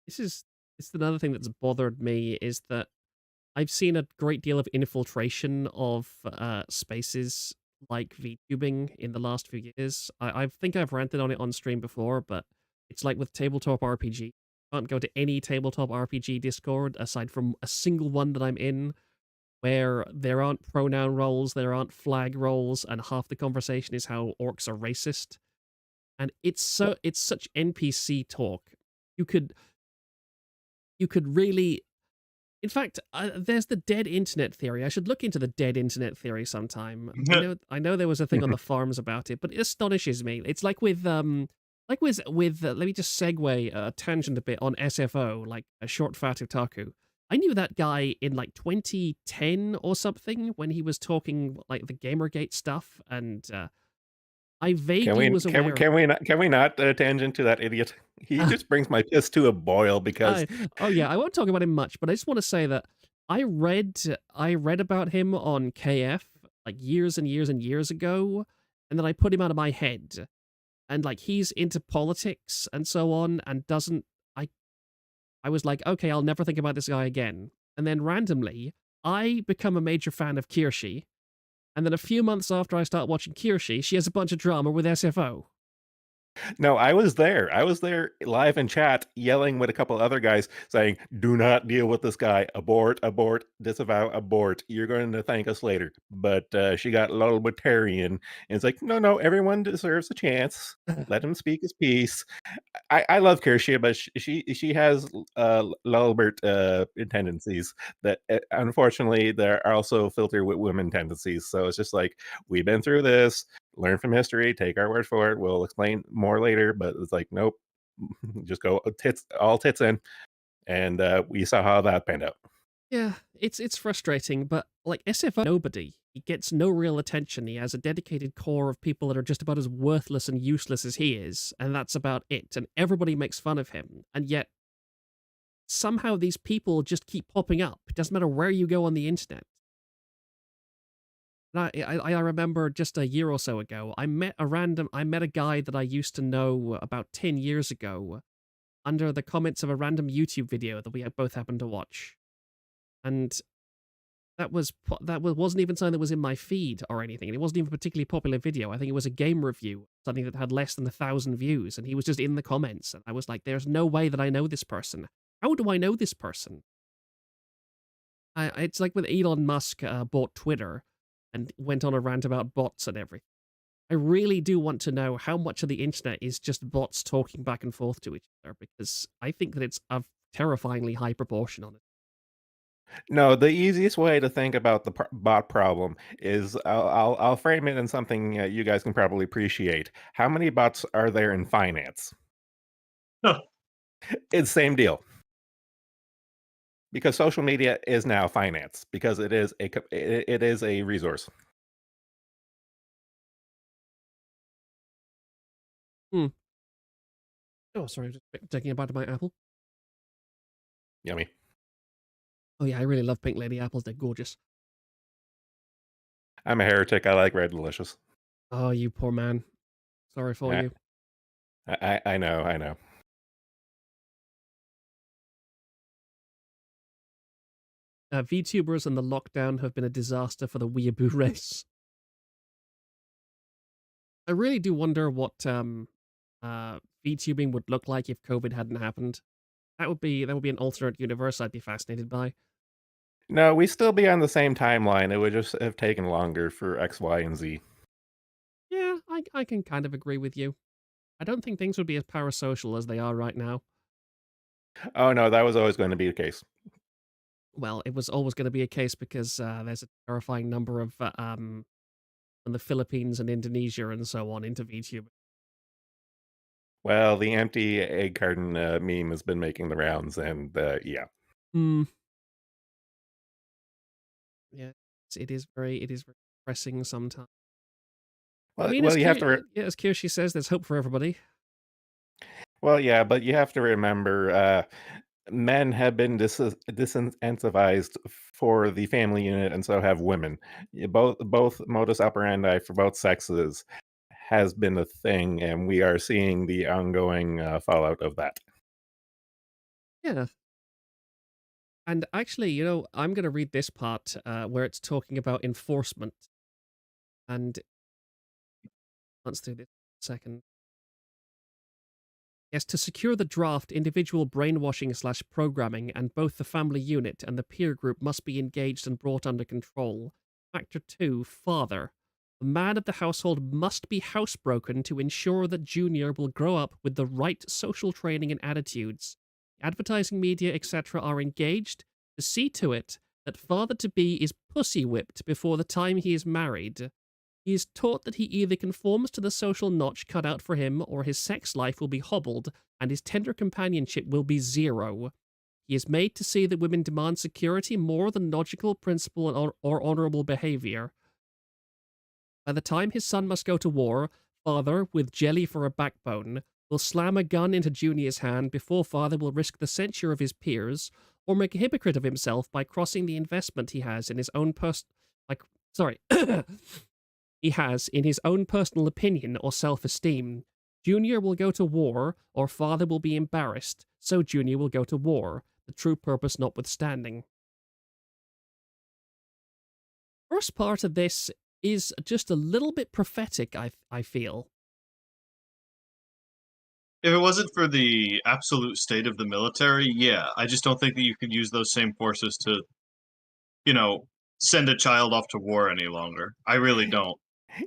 This is it's another thing that's bothered me is that I've seen a great deal of infiltration of spaces like VTubing in the last few years. I think I've ranted on it on stream before, but it's like with tabletop RPG. I can't go to any tabletop RPG Discord aside from a single one that I'm in where there aren't pronoun roles, there aren't flag roles, and half the conversation is how orcs are racist. And it's such NPC talk. You could really in fact, there's the dead internet theory. I should look into the dead internet theory sometime. I know there was a thing on the forums about it, but it astonishes me. It's like with let me just segue a tangent a bit on SFO, like a short fat otaku. I knew that guy in like 2010 or something when he was talking like the Gamergate stuff, and I Can vaguely we was can we aware. can we not tangent to that idiot? He just brings my piss to a boil because Oh yeah, I won't talk about him much, but I just want to say that I read about him on KF like years and years and years ago, and then I put him out of my head. And like he's into politics and so on, and doesn't I I was like, okay, I'll never think about this guy again. And then randomly, I become a major fan of Kirshi, and then a few months after I start watching Kirshi, she has a bunch of drama with SFO. no, I was there. I was there live in chat yelling with a couple other guys saying, "Do not deal with this guy. Abort, abort, disavow, abort. You're going to thank us later." But she got Lulbertarian, and it's like, no, no, everyone deserves a chance. Let him speak his piece. I love Kirsche, but she has Lulbert tendencies that unfortunately they're also filtered with women tendencies. So it's just like, we've been through this. Learn from history. Take our word for it. We'll explain more later. But it's like, nope, just go all tits in, and we saw how that panned out. Yeah, it's frustrating, but like SFO, nobody. He gets no real attention. He has a dedicated core of people that are just about as worthless and useless as he is, and that's about it. And everybody makes fun of him, and yet somehow these people just keep popping up. It doesn't matter where you go on the internet. And I remember just a year or so ago, I met a guy that I used to know about 10 years ago under the comments of a random YouTube video that we both happened to watch. And wasn't even something that was in my feed or anything. It wasn't even a particularly popular video. I think it was a game review, something that had less than 1,000 views, and he was just in the comments. And I was like, there's no way that I know this person. How do I know this person? It's like when Elon Musk bought Twitter and went on a rant about bots and everything. I really do want to know how much of the internet is just bots talking back and forth to each other, because I think that it's a terrifyingly high proportion on it. No, the easiest way to think about the bot problem is I'll frame it in something you guys can probably appreciate. How many bots are there in finance? Huh. It's same deal. because social media is now finance because it is a resource. Hmm. Oh, sorry, just taking a bite of my apple. Yummy. Oh yeah, I really love pink lady apples. They're gorgeous. I'm a heretic. I like Red Delicious. Oh, you poor man. Sorry for I you. I know, I know. VTubers and the lockdown have been a disaster for the weeaboo race. I really do wonder what VTubing would look like if COVID hadn't happened. That would be an alternate universe I'd be fascinated by. No, we still be on the same timeline. It would just have taken longer for X, Y, and Z. Yeah, I can kind of agree with you. I don't think things would be as parasocial as they are right now. Oh no, that was always going to be the case. Well, it was always going to be a case because there's a terrifying number of from the Philippines and Indonesia and so on into VTuber. Well, the empty egg carton meme has been making the rounds, and yeah. Hmm. Yeah, it is very depressing sometimes. I mean, Well, you have to. Yeah, as Kiyoshi says, there's hope for everybody. Well, yeah, but you have to remember, men have been disincentivized for the family unit, and so have women. Both modus operandi for both sexes has been a thing, and we are seeing the ongoing fallout of that. Yeah. And actually, I'm going to read this part where it's talking about enforcement. And let's do this a second. Yes, to secure the draft, individual brainwashing/programming and both the family unit and the peer group must be engaged and brought under control. Factor 2, father. The man of the household must be housebroken to ensure that Junior will grow up with the right social training and attitudes. Advertising media, etc., are engaged to see to it that father-to-be is pussy whipped before the time he is married. He is taught that he either conforms to the social notch cut out for him, or his sex life will be hobbled, and his tender companionship will be zero. He is made to see that women demand security more than logical principle or honorable behavior. By the time his son must go to war, father, with jelly for a backbone, will slam a gun into Junior's hand before father will risk the censure of his peers, or make a hypocrite of himself by crossing the investment he has in his own he has in his own personal opinion or self-esteem. Junior will go to war, or father will be embarrassed, so Junior will go to war, the true purpose notwithstanding. First part of this is just a little bit prophetic, I feel. If it wasn't for the absolute state of the military, yeah, I just don't think that you could use those same forces to, send a child off to war any longer. I really don't.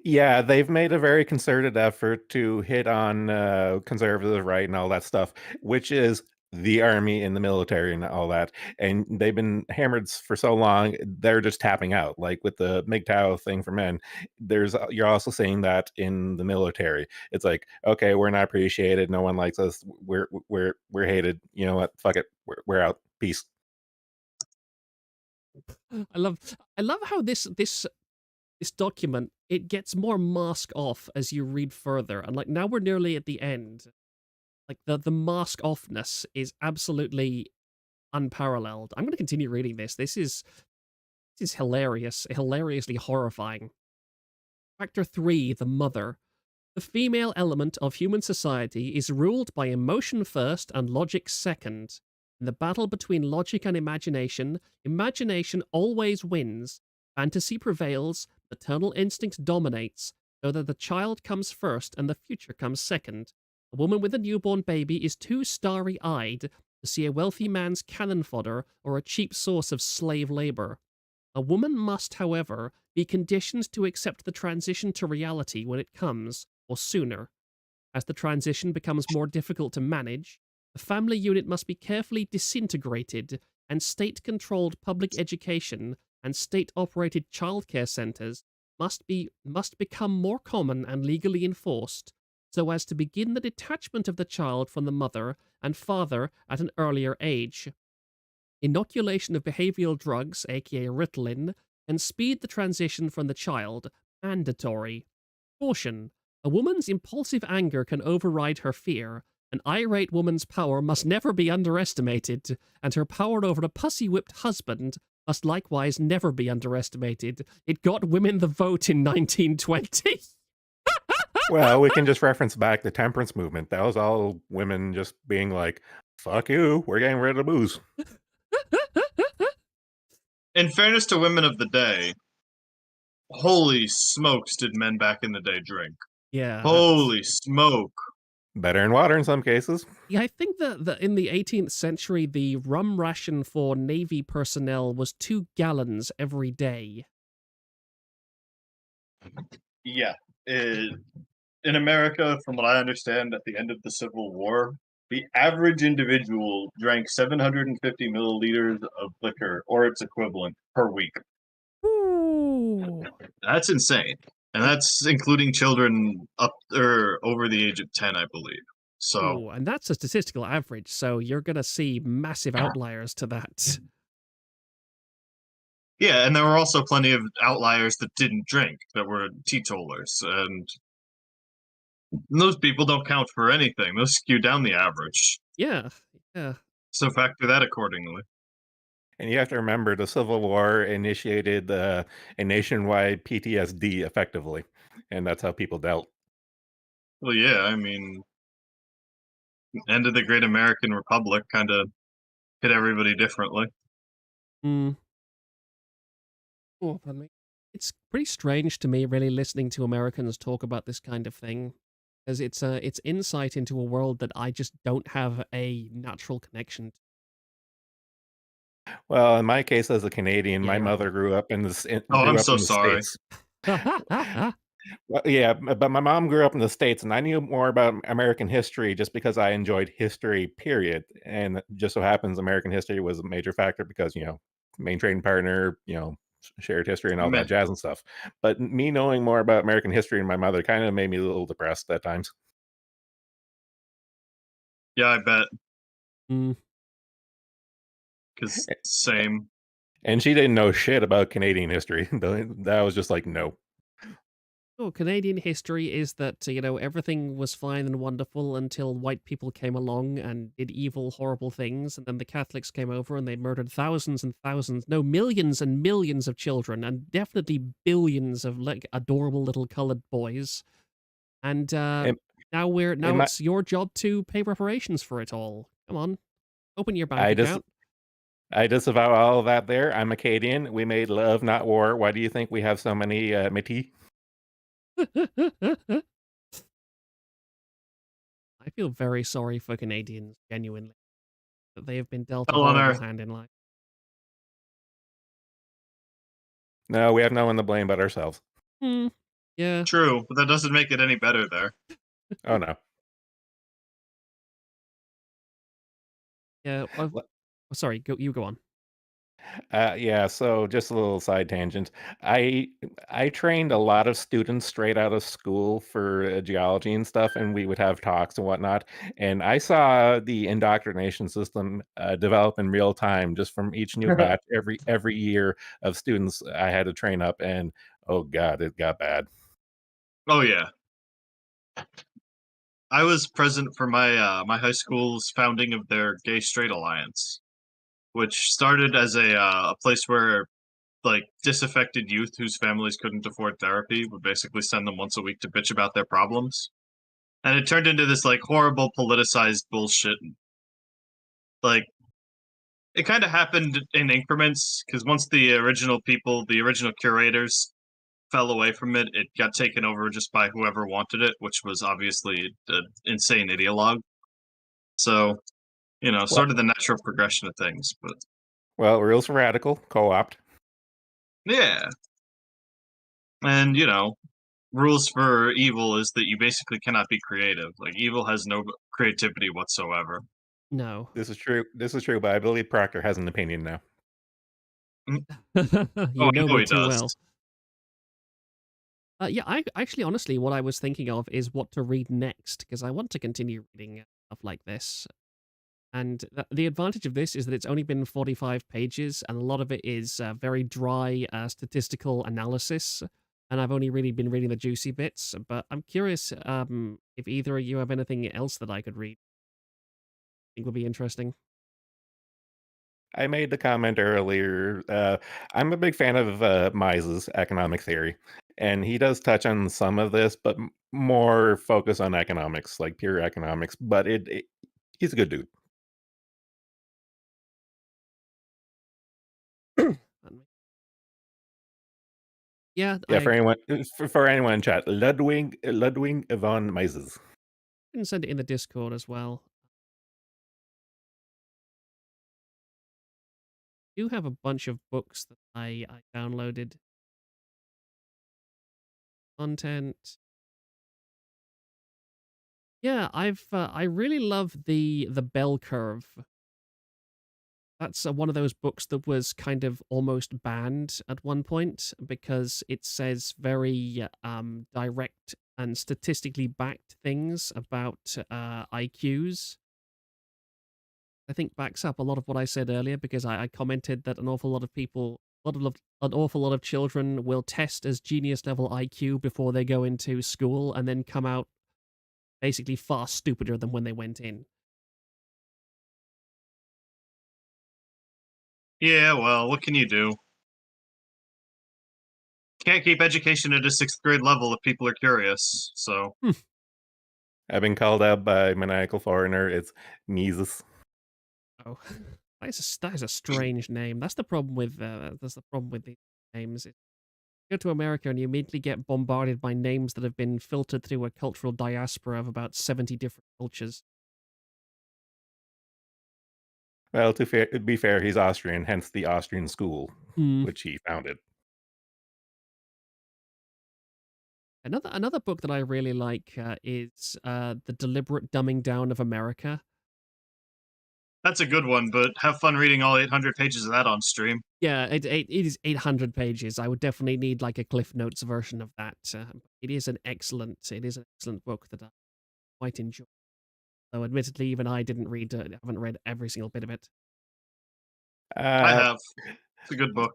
Yeah, they've made a very concerted effort to hit on conservative right and all that stuff, which is the army and the military and all that. And they've been hammered for so long, they're just tapping out. Like with the MGTOW thing for men, you're also seeing that in the military. It's like, okay, we're not appreciated. No one likes us. We're hated. You know what? Fuck it. We're out. Peace. I love how this document, it gets more mask off as you read further, and like now we're nearly at the end. Like the mask offness is absolutely unparalleled. I'm going to continue reading this. This is hilarious, hilariously horrifying. Factor 3, the mother. The female element of human society is ruled by emotion first and logic second. In the battle between logic and imagination, imagination always wins. Fantasy prevails, maternal instinct dominates, so that the child comes first and the future comes second. A woman with a newborn baby is too starry-eyed to see a wealthy man's cannon fodder or a cheap source of slave labor. A woman must, however, be conditioned to accept the transition to reality when it comes, or sooner. As the transition becomes more difficult to manage, the family unit must be carefully disintegrated, and state-controlled public education and state-operated childcare centers must become more common and legally enforced, so as to begin the detachment of the child from the mother and father at an earlier age. Inoculation of behavioral drugs, aka Ritalin, can speed the transition from the child. Mandatory. Caution. A woman's impulsive anger can override her fear. An irate woman's power must never be underestimated, and her power over a pussy-whipped husband must likewise never be underestimated. It got women the vote in 1920. Well, we can just reference back the temperance movement. That was all women just being like, fuck you, we're getting rid of booze. In fairness to women of the day, holy smokes did men back in the day drink. Yeah. Holy smoke. Better in water in some cases. Yeah, I think that in the 18th century, the rum ration for Navy personnel was 2 gallons every day. Yeah. In America, from what I understand, at the end of the Civil War, the average individual drank 750 milliliters of liquor, or its equivalent, per week. Ooh. That's insane. And that's including children up or over the age of 10, I believe. So, Ooh, and that's a statistical average, so you're going to see massive outliers to that. yeah, and there were also plenty of outliers that didn't drink, that were teetotalers. And those people don't count for anything. Those skew down the average. Yeah, yeah. So factor that accordingly. And you have to remember the Civil War initiated a nationwide PTSD effectively. And that's how people dealt. Well, yeah, I mean, end of the Great American Republic kind of hit everybody differently. Mm. Oh, pardon me. It's pretty strange to me, really, listening to Americans talk about this kind of thing, as it's insight into a world that I just don't have a natural connection to. Well, in my case, as a Canadian, Yeah, my you're mother grew up in Oh, I'm the so sorry. States. Well, yeah, but my mom grew up in the States, and I knew more about American history just because I enjoyed history, period. And it just so happens American history was a major factor because, main trading partner, shared history and all Man, that jazz and stuff. But me knowing more about American history and my mother kind of made me a little depressed at times. yeah, I bet. Mm. Because same. And she didn't know shit about Canadian history. That was just like, no. Oh, Canadian history is that, everything was fine and wonderful until white people came along and did evil, horrible things, and then the Catholics came over and they murdered thousands and thousands, no, millions and millions of children, and definitely billions of, like, adorable little colored boys. And In, now in my, it's your job to pay reparations for it all. Come on, open your bank I just account. I disavow all of that there. I'm Acadian. We made love, not war. Why do you think we have so many Métis? I feel very sorry for Canadians, genuinely, that they have been dealt a Hell on horrible earth. hand in life. No, we have no one to blame but ourselves. Yeah. True, but that doesn't make it any better there. Oh, no. Yeah. Sorry, you go on. Yeah, so just a little side tangent. I trained a lot of students straight out of school for geology and stuff, and we would have talks and whatnot. And I saw the indoctrination system develop in real time, just from each new batch every year of students I had to train up. And oh god, it got bad. Oh yeah, I was present for my high school's founding of their Gay Straight Alliance, which started as a place where like disaffected youth whose families couldn't afford therapy would basically send them once a week to bitch about their problems, and it turned into this like horrible politicized bullshit. Like it kind of happened in increments because once the original people, the original curators, fell away from it, it got taken over just by whoever wanted it, which was obviously an insane ideologue. So, Well, sort of the natural progression of things. But rules are radical, co-opt. yeah, and rules for evil is that you basically cannot be creative. Like evil has no creativity whatsoever. No. This is true. This is true, but I believe Proctor has an opinion now. Oh, You I know know me he too does. well. Yeah, I actually, honestly, what I was thinking of is what to read next, because I want to continue reading stuff like this. And the advantage of this is that it's only been 45 pages, and a lot of it is very dry statistical analysis. And I've only really been reading the juicy bits. But I'm curious if either of you have anything else that I could read. I think would be interesting. I made the comment earlier. I'm a big fan of Mises' economic theory, and he does touch on some of this, but more focus on economics, like pure economics. But he's a good dude. Yeah, Yeah, I for anyone in chat, Ludwig von Mises. can send it in the Discord as well. I do have a bunch of books that I downloaded. Content. Yeah, I really love the Bell Curve. That's one of those books that was kind of almost banned at one point because it says very direct and statistically backed things about IQs. I think backs up a lot of what I said earlier because I commented that an awful lot of people, an awful lot of children will test as genius level IQ before they go into school and then come out basically far stupider than when they went in. Yeah, well, what can you do? Can't keep education at a 6th grade level if people are curious, so. I've been called out by maniacal foreigner. It's Mises. Oh, that is a strange name. That's the problem with these names. You go to America and you immediately get bombarded by names that have been filtered through a cultural diaspora of about 70 different cultures. Well, to be fair, he's Austrian, hence the Austrian school, Hmm. which he founded. Another book that I really like is The Deliberate Dumbing Down of America. That's a good one, but have fun reading all 800 pages of that on stream. Yeah, it is 800 pages. I would definitely need like a Cliff Notes version of that. It is an excellent book that I quite enjoy. Though admittedly, even I haven't read every single bit of it. I Uh, have. It's a good book.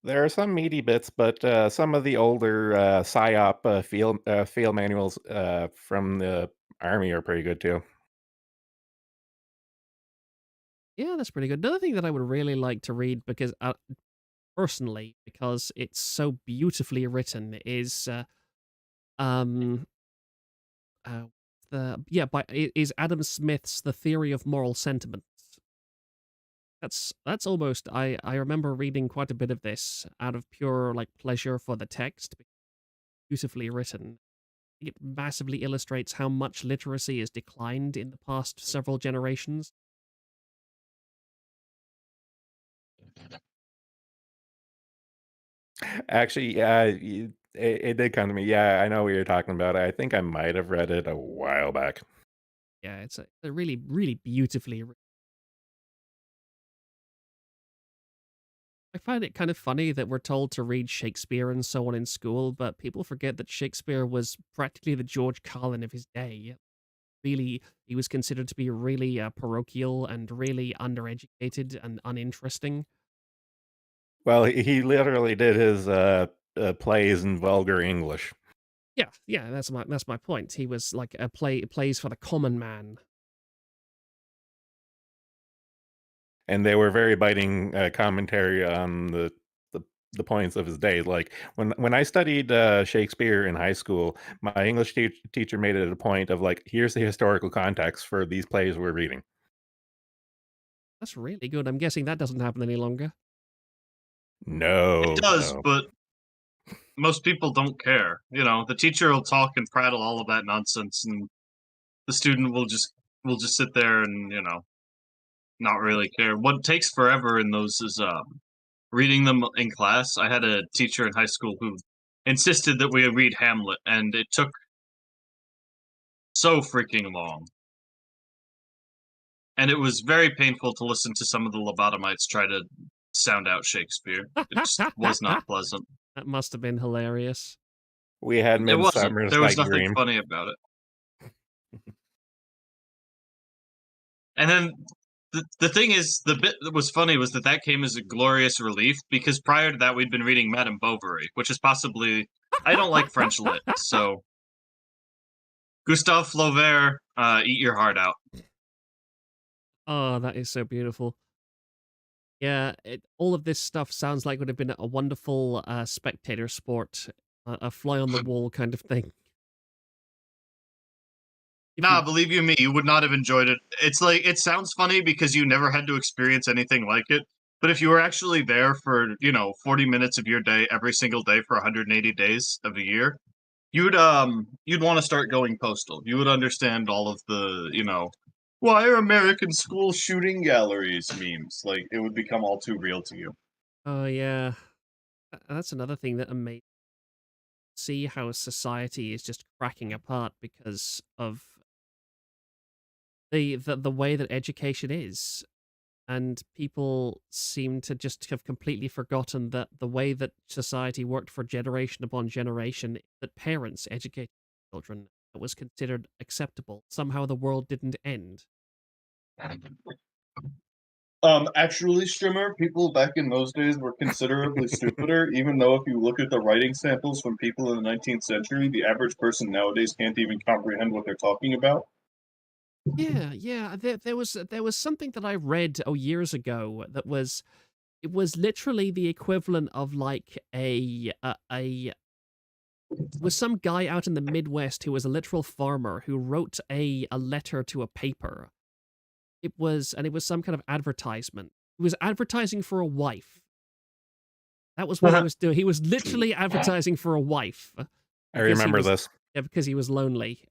there are some meaty bits, but some of the older PSYOP field manuals from the army are pretty good too. Yeah, that's pretty good. Another thing that I would really like to read personally, because it's so beautifully written, is um is Adam Smith's The Theory of Moral Sentiments. That's almost I remember reading quite a bit of this out of pure like pleasure for the text. Beautifully written. It massively illustrates how much literacy has declined in the past several generations. Actually, yeah, it did come to me. Yeah, I know what you're talking about. I think I might have read it a while back. Yeah, it's a really, really beautifully. I find it kind of funny that we're told to read Shakespeare and so on in school, but people forget that Shakespeare was practically the George Carlin of his day. Really, he was considered to be really parochial and really undereducated and uninteresting. Well, he literally did his plays in vulgar English, Yeah, that's my point. He was like plays for the common man. and they were very biting commentary on the points of his day. Like when I studied Shakespeare in high school, my English teacher made it a point of like, here's the historical context for these plays we're reading. That's really good. I'm guessing that doesn't happen any longer. No, It does, no. but most people don't care. You know, the teacher will talk and prattle all of that nonsense, and the student will just sit there and not really care. What takes forever in those is reading them in class. I had a teacher in high school who insisted that we read Hamlet, and it took so freaking long. And it was very painful to listen to some of the lobotomites try to sound out Shakespeare. It just was not pleasant. That must have been hilarious. We had It wasn't. Midsummer's There was Night nothing Dream. funny about it. And then the thing is, the bit that was funny was that came as a glorious relief because prior to that we'd been reading Madame Bovary, which is possibly I don't like French lit, so Gustave Flaubert, eat your heart out. Oh, that is so beautiful. Yeah, all of this stuff sounds like would have been a wonderful spectator sport, a fly on the wall kind of thing. Nah, believe you me, you would not have enjoyed it. It's like it sounds funny because you never had to experience anything like it. But if you were actually there for, 40 minutes of your day every single day for 180 days of a year, you'd want to start going postal. You would understand all of the, why are American school shooting galleries memes? Like it would become all too real to you. Oh yeah, that's another thing that amazed. See how society is just cracking apart because of the way that education is, and people seem to just have completely forgotten that the way that society worked for generation upon generation, that parents educated children, that was considered acceptable. Somehow the world didn't end. Actually, Strimmer, people back in those days were considerably stupider, even though if you look at the writing samples from people in the 19th century, the average person nowadays can't even comprehend what they're talking about. Yeah. There was something that I read years ago that it was literally the equivalent of like a was some guy out in the Midwest who was a literal farmer who wrote a letter to a paper. It was some kind of advertisement. He was advertising for a wife. That was what he was doing. He was literally advertising for a wife. I remember this. Yeah, because he was lonely.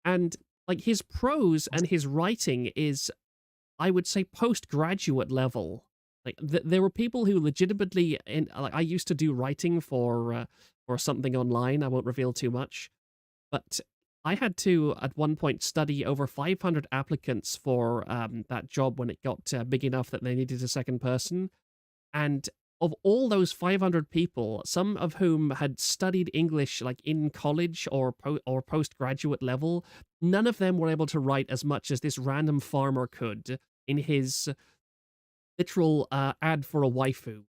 And like his prose and his writing is, I would say, postgraduate level. Like there were people who legitimately, like I used to do writing for something online. I won't reveal too much, but I had to at one point study over 500 applicants for that job when it got big enough that they needed a second person. And of all those 500 people, some of whom had studied English like in college or postgraduate level, none of them were able to write as much as this random farmer could in his literal ad for a waifu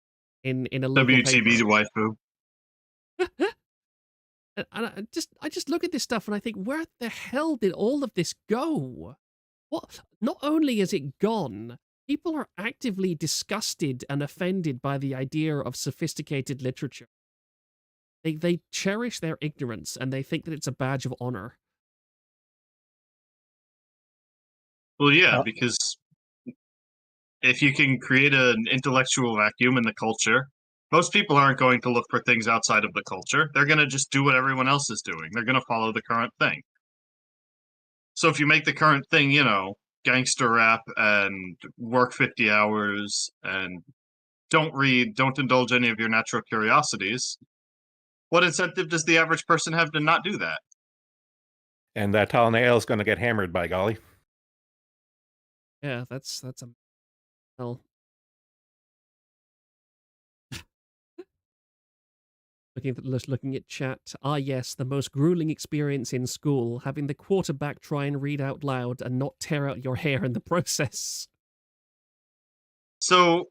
in a local WTB paper. waifu. And I just look at this stuff and I think, where the hell did all of this go? What? Not only is it gone, people are actively disgusted and offended by the idea of sophisticated literature. They cherish their ignorance and they think that it's a badge of honor. Well, yeah, because if you can create an intellectual vacuum in the culture, most people aren't going to look for things outside of the culture. They're going to just do what everyone else is doing. They're going to follow the current thing. So if you make the current thing, gangster rap and work 50 hours and don't read, don't indulge any of your natural curiosities, what incentive does the average person have to not do that? And that tall nail is going to get hammered, by golly. Yeah, that's a well. Looking at chat. Ah, yes, the most grueling experience in school, having the quarterback try and read out loud and not tear out your hair in the process. So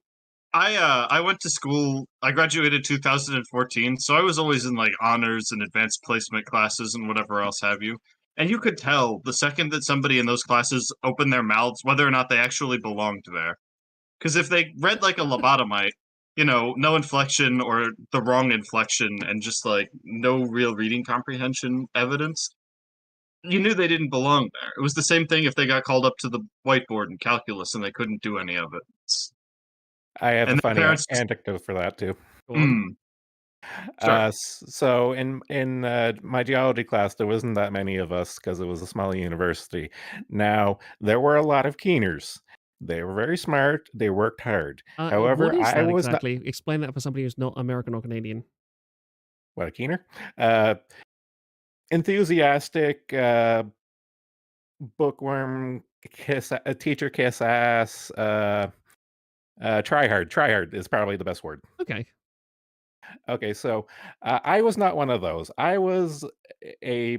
I went to school. I graduated 2014, so I was always in like honors and advanced placement classes and whatever else have you. And you could tell the second that somebody in those classes opened their mouths whether or not they actually belonged there. Because if they read like a lobotomite, no inflection or the wrong inflection and just like no real reading comprehension evidence, you knew they didn't belong there. It was the same thing if they got called up to the whiteboard in calculus and they couldn't do any of it. I have And a the funny parents- anecdote for that too. Sure. So in my geology class, there wasn't that many of us because it was a small university. Now there were a lot of keeners. They were very smart. They worked hard. However, what is I that was exactly? Explain that for somebody who's not American or Canadian. what a keener. Enthusiastic, bookworm, teacher kiss ass. Try hard is probably the best word. Okay. Okay, so I was not one of those. I was a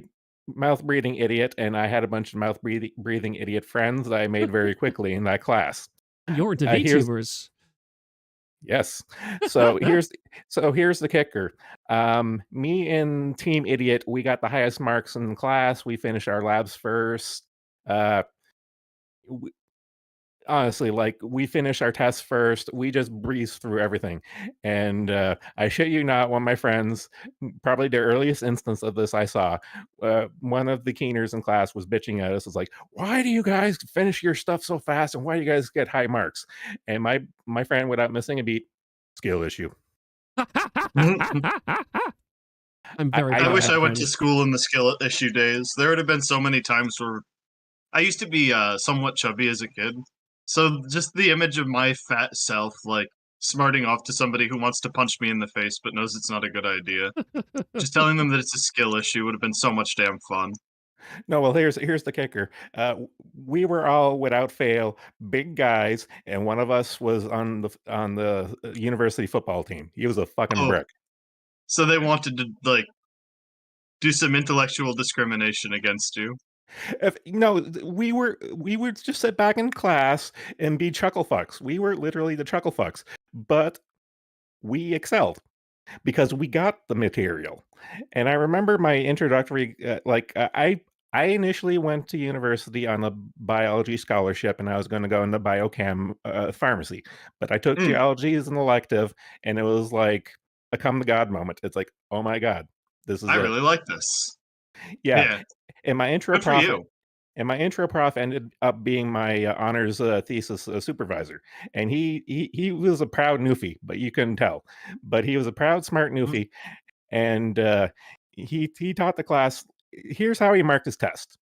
mouth breathing idiot, and I had a bunch of mouth breathing idiot friends that I made very quickly in that class. And you're into Here's VTubers. Yes. So here's the kicker. Me and Team Idiot, we got the highest marks in class. We finished our labs first. Uh, w- Honestly, like we finished our tests first. We just breezed through everything. And I shit you not, one of my friends, probably the earliest instance of this I saw, one of the keeners in class was bitching at us. Was like, "Why do you guys finish your stuff so fast? And why do you guys get high marks?" And my friend, without missing a beat, skill issue. I'm very I I proud wish of I that went to friend. school in the skill issue days. There would have been so many times where I used to be somewhat chubby as a kid. So just the image of my fat self, like, smarting off to somebody who wants to punch me in the face but knows it's not a good idea. Just telling them that it's a skill issue would have been so much damn fun. No, well, here's the kicker. We were all, without fail, big guys, and one of us was on the university football team. He was a fucking Oh, brick. so they wanted to, like, do some intellectual discrimination against you. If no, we would just sit back in class and be chuckle fucks. We were literally the chuckle fucks, but we excelled because we got the material. And I remember my introductory, I initially went to university on a biology scholarship, and I was going to go into biochem pharmacy, but I took Mm, geology as an elective, and it was like a come to God moment. It's like, oh my God, this is I it. really like this. Yeah, Yeah, and my intro good for prof you. and my intro prof ended up being my honors thesis supervisor, and he was a proud newfie, but you couldn't tell. But he was a proud, smart Mm, newfie, and he taught the class. Here's how he marked his test.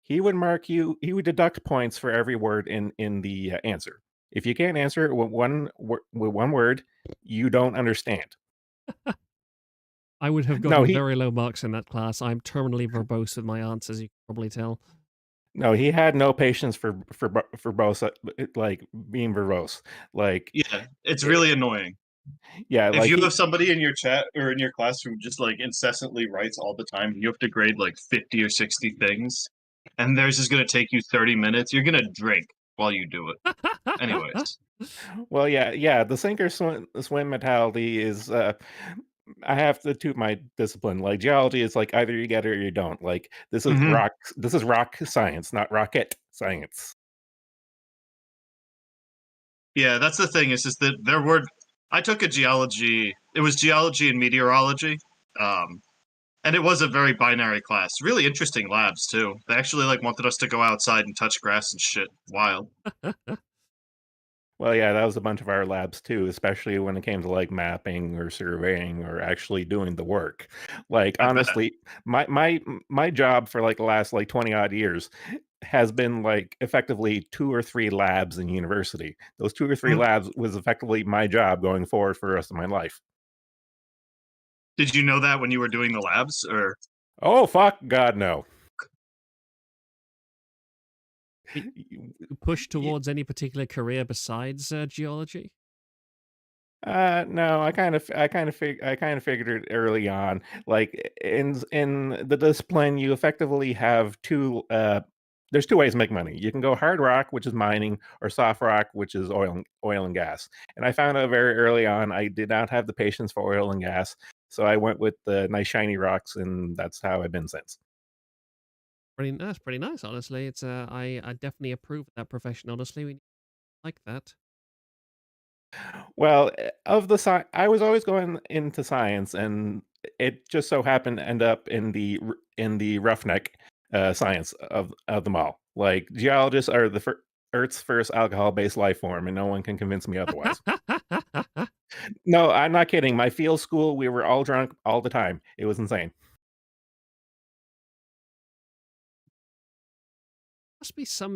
He would mark you. He would deduct points for every word in the answer. If you can't answer it with one word, you don't understand. I would have No, gotten he very low marks in that class. I'm terminally verbose with my answers, you can probably tell. no, he had no patience for both, like being verbose. Like, yeah, it's eh, really annoying. yeah, If like you have somebody in your chat or in your class who just like incessantly writes all the time, you have to grade like 50 or 60 things, and theirs is going to take you 30 minutes. You're going to drink while you do it. Anyways, well, yeah. The sink or swim mentality is. I have to toot my discipline. Like geology is like either you get it or you don't. Like this is hmm rock. This is rock science, not rocket science. yeah, that's the thing. Is just that there were. I took a geology. It was geology and meteorology, um, and it was a very binary class. Really interesting labs too. They actually like wanted us to go outside and touch grass and shit. Wild. Well, yeah, that was a bunch of our labs too, especially when it came to like mapping or surveying or actually doing the work. Like I bet. honestly, my job for like the last like 20 odd years has been like effectively two or three labs in university. Those two or three Mhm. labs was effectively my job going forward for the rest of my life. Did you know that when you were doing the labs, or Oh fuck God no. Y- Push towards any particular career besides geology? No, I kind of figured it early on. Like in the discipline, you effectively have two. There's two ways to make money. You can go hard rock, which is mining, or soft rock, which is oil and gas. And I found out very early on I did not have the patience for oil and gas, so I went with the nice shiny rocks, and that's how I've been since. That's pretty nice, honestly. It's I definitely approve of that profession, honestly. We like that. Well, of the I was always going into science, and it just so happened to end up in in the roughneck science of them all. Like geologists are the Earth's first alcohol-based life form, and no one can convince me otherwise. No, I'm not kidding. My field school, we were all drunk all the time. It was insane.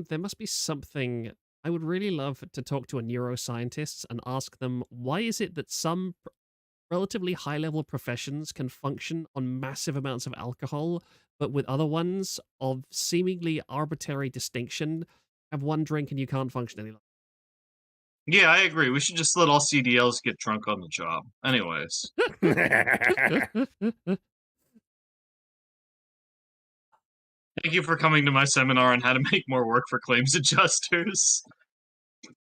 There must be something. I would really love to talk to a neuroscientist and ask them why is it that some relatively high level professions can function on massive amounts of alcohol, but with other ones of seemingly arbitrary distinction, have one drink and you can't function any yeah, I agree. We should just let all CDLs get drunk on the job. Anyways, longer. Thank you for coming to my seminar on how to make more work for claims adjusters.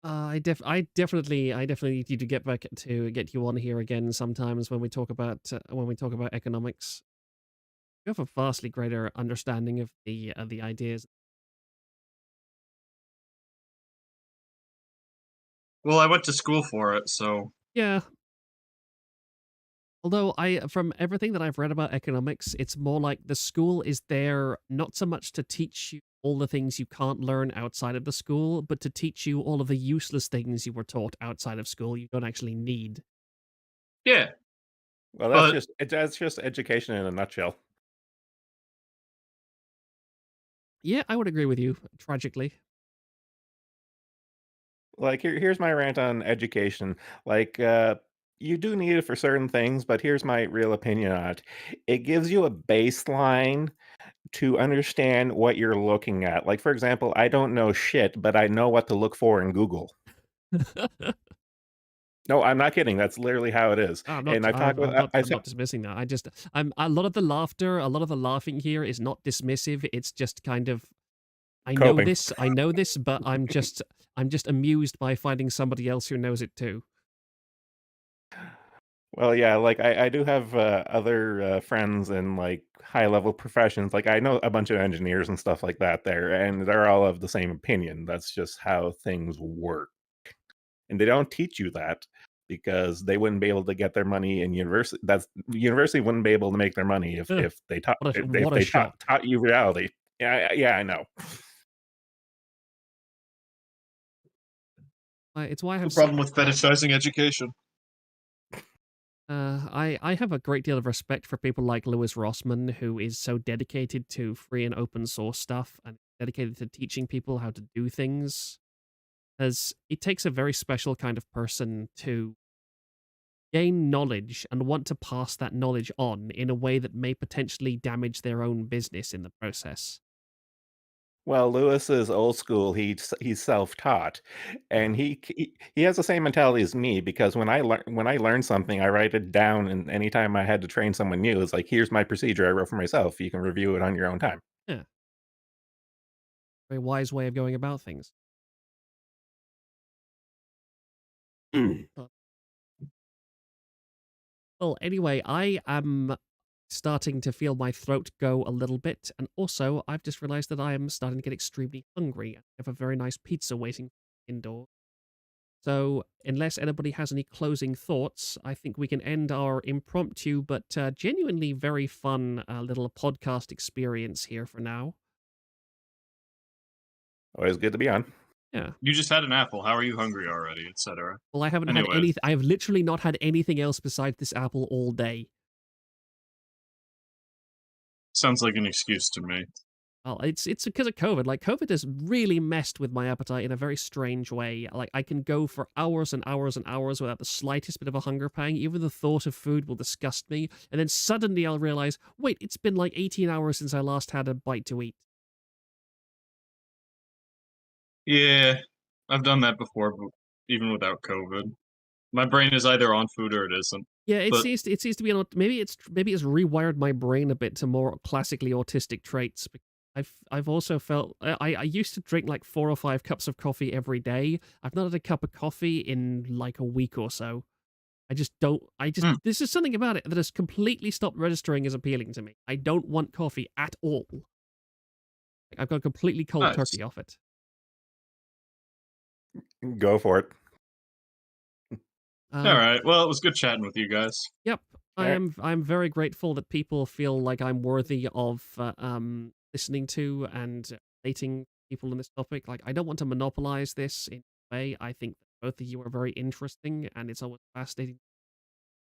I definitely need you to get you on here again sometimes when we talk about economics. You have a vastly greater understanding of the ideas. Well, I went to school for it, so Yeah. Although from everything that I've read about economics, it's more like the school is there not so much to teach you all the things you can't learn outside of the school, but to teach you all of the useless things you were taught outside of school you don't actually need. yeah. Well, But that's just education in a nutshell. Yeah, I would agree with you, tragically. Like here's my rant on education. Like you do need it for certain things, but here's my real opinion on it. It gives you a baseline to understand what you're looking at. Like for example, I don't know shit, but I know what to look for in Google. No, I'm not kidding. That's literally how it is. I'm not. And I've talked with I I'm said, not dismissing that. I'm a lot of the laughter, a lot of the laughing here is not dismissive. It's just kind of, coping. I know this, but I'm just amused by finding somebody else who knows it too. Well, yeah, like I do have other friends in like high level professions. Like I know a bunch of engineers and stuff like that there, and they're all of the same opinion. That's just how things work. And they don't teach you that because they wouldn't be able to get their money in university. That's university wouldn't be able to make their money Ugh, if they taught if what a they shock! taught you reality. Yeah, I know. It's why I the have problem with fetishizing education. I have a great deal of respect for people like Lewis Rossman, who is so dedicated to free and open source stuff and dedicated to teaching people how to do things. As it takes a very special kind of person to gain knowledge and want to pass that knowledge on in a way that may potentially damage their own business in the process. Well, Lewis is old school. He's self-taught, and he has the same mentality as me because when I learn something, I write it down, and anytime I had to train someone new, it's like, here's my procedure I wrote for myself. You can review it on your own time. Yeah, very wise way of going about things. But- well, anyway, I am starting to feel my throat go a little bit, and also I've just realized that I am starting to get extremely hungry. I have a very nice pizza waiting indoors. So, unless anybody has any closing thoughts, I think we can end our impromptu but genuinely very fun little podcast experience here for now. Always good to be on. Yeah. You just had an apple. How are you hungry already, etc.? Well, I haven't had Anyways. any. I have literally not had anything else besides this apple all day. Sounds like an excuse to me. Well, it's because of COVID. Like COVID has really messed with my appetite in a very strange way. Like I can go for hours and hours and hours without the slightest bit of a hunger pang. Even the thought of food will disgust me, and then suddenly I'll realize, wait, it's been like 18 hours since I last had a bite to eat. Yeah, I've done that before, but even without COVID. My brain is either on food or it isn't. Yeah, it But seems to be maybe it's rewired my brain a bit to more classically autistic traits. I've also felt I used to drink like 4 or 5 cups of coffee every day. I've not had a cup of coffee in like a week or so. I just don't. This is something about it that has completely stopped registering as appealing to me. I don't want coffee at all. Like, I've got completely cold nice. turkey off it. Go for it. All right. Well, it was good chatting with you guys. Yep. I'm very grateful that people feel like I'm worthy of listening to and dating people in this topic. Like I don't want to monopolize this in a way. I think that both of you are very interesting and it's always fascinating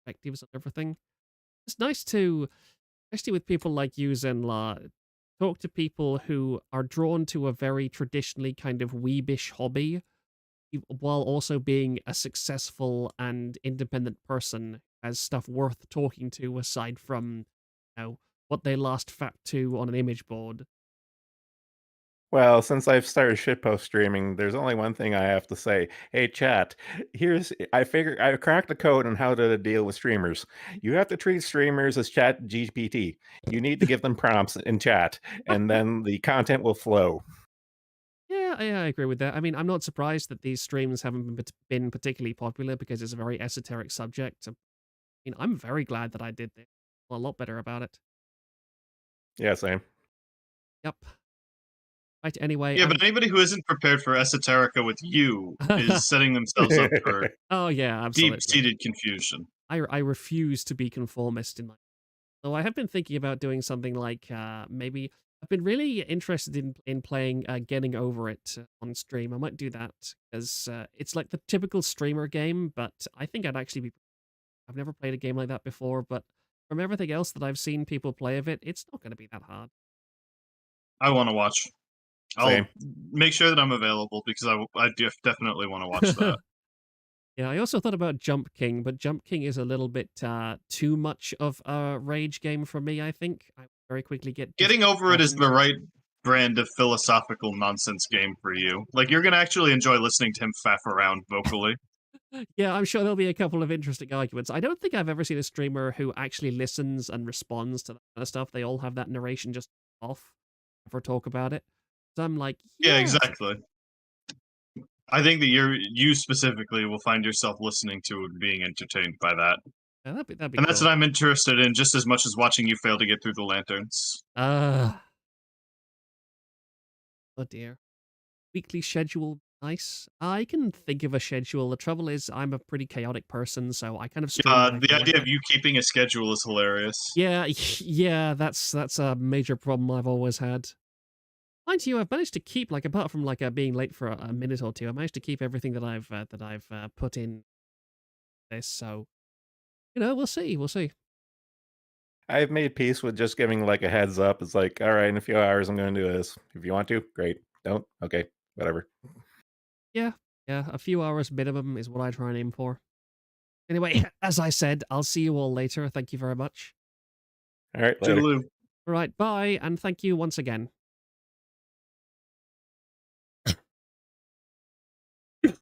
perspectives on everything. It's nice to, especially with people like you, Zenla, talk to people who are drawn to a very traditionally kind of weebish hobby while also being a successful and independent person as stuff worth talking to aside from, what they last fact to on an image board. Well, since I've started shitpost streaming, there's only one thing I have to say. Hey, chat, I cracked the code on how to deal with streamers. You have to treat streamers as chat GPT. You need to give them prompts in chat, and then the content will flow. Yeah, I agree with that. I mean, I'm not surprised that these streams haven't been particularly popular because it's a very esoteric subject. I mean, I'm very glad that I did this. A lot better about it. Yeah, same. Yep. Right, anyway. Yeah, but anybody who isn't prepared for esoterica with you is setting themselves up for Oh, yeah, absolutely. deep-seated confusion. I refuse to be conformist in my. So I have been thinking about doing something like maybe I've been really interested in playing Getting Over It on stream. I might do that because it's like the typical streamer game, but I think I'd actually be. I've never played a game like that before, but from everything else that I've seen people play of it, it's not going to be that hard. I want to watch. I'll Same. make sure that I'm available because I definitely want to watch that. Yeah, I also thought about Jump King, but Jump King is a little bit too much of a rage game for me, I think. I very quickly get... Getting Over It is the right brand of philosophical nonsense game for you. Like, you're going to actually enjoy listening to him faff around vocally. Yeah, I'm sure there'll be a couple of interesting arguments. I don't think I've ever seen a streamer who actually listens and responds to that kind of stuff. They all have that narration just off for talk about it. So I'm like, yeah, exactly. I think that you specifically will find yourself listening to and being entertained by that. Yeah, that'd be and cool. that's what I'm interested in, just as much as watching you fail to get through the lanterns. Oh dear. Weekly schedule, nice. I can think of a schedule. The trouble is, I'm a pretty chaotic person, so I kind of stream. The idea of you keeping a schedule is hilarious. Yeah, yeah, that's a major problem I've always had. Mind you, I've managed to keep, like, apart from like being late for a minute or two, I managed to keep everything that I've put in this. So, we'll see. We'll see. I've made peace with just giving like a heads up. It's like, all right, in a few hours, I'm going to do this. If you want to, great. Don't, okay, whatever. Yeah, a few hours minimum is what I try and aim for. Anyway, as I said, I'll see you all later. Thank you very much. All right, later. Toodaloo. All right, bye, and thank you once again.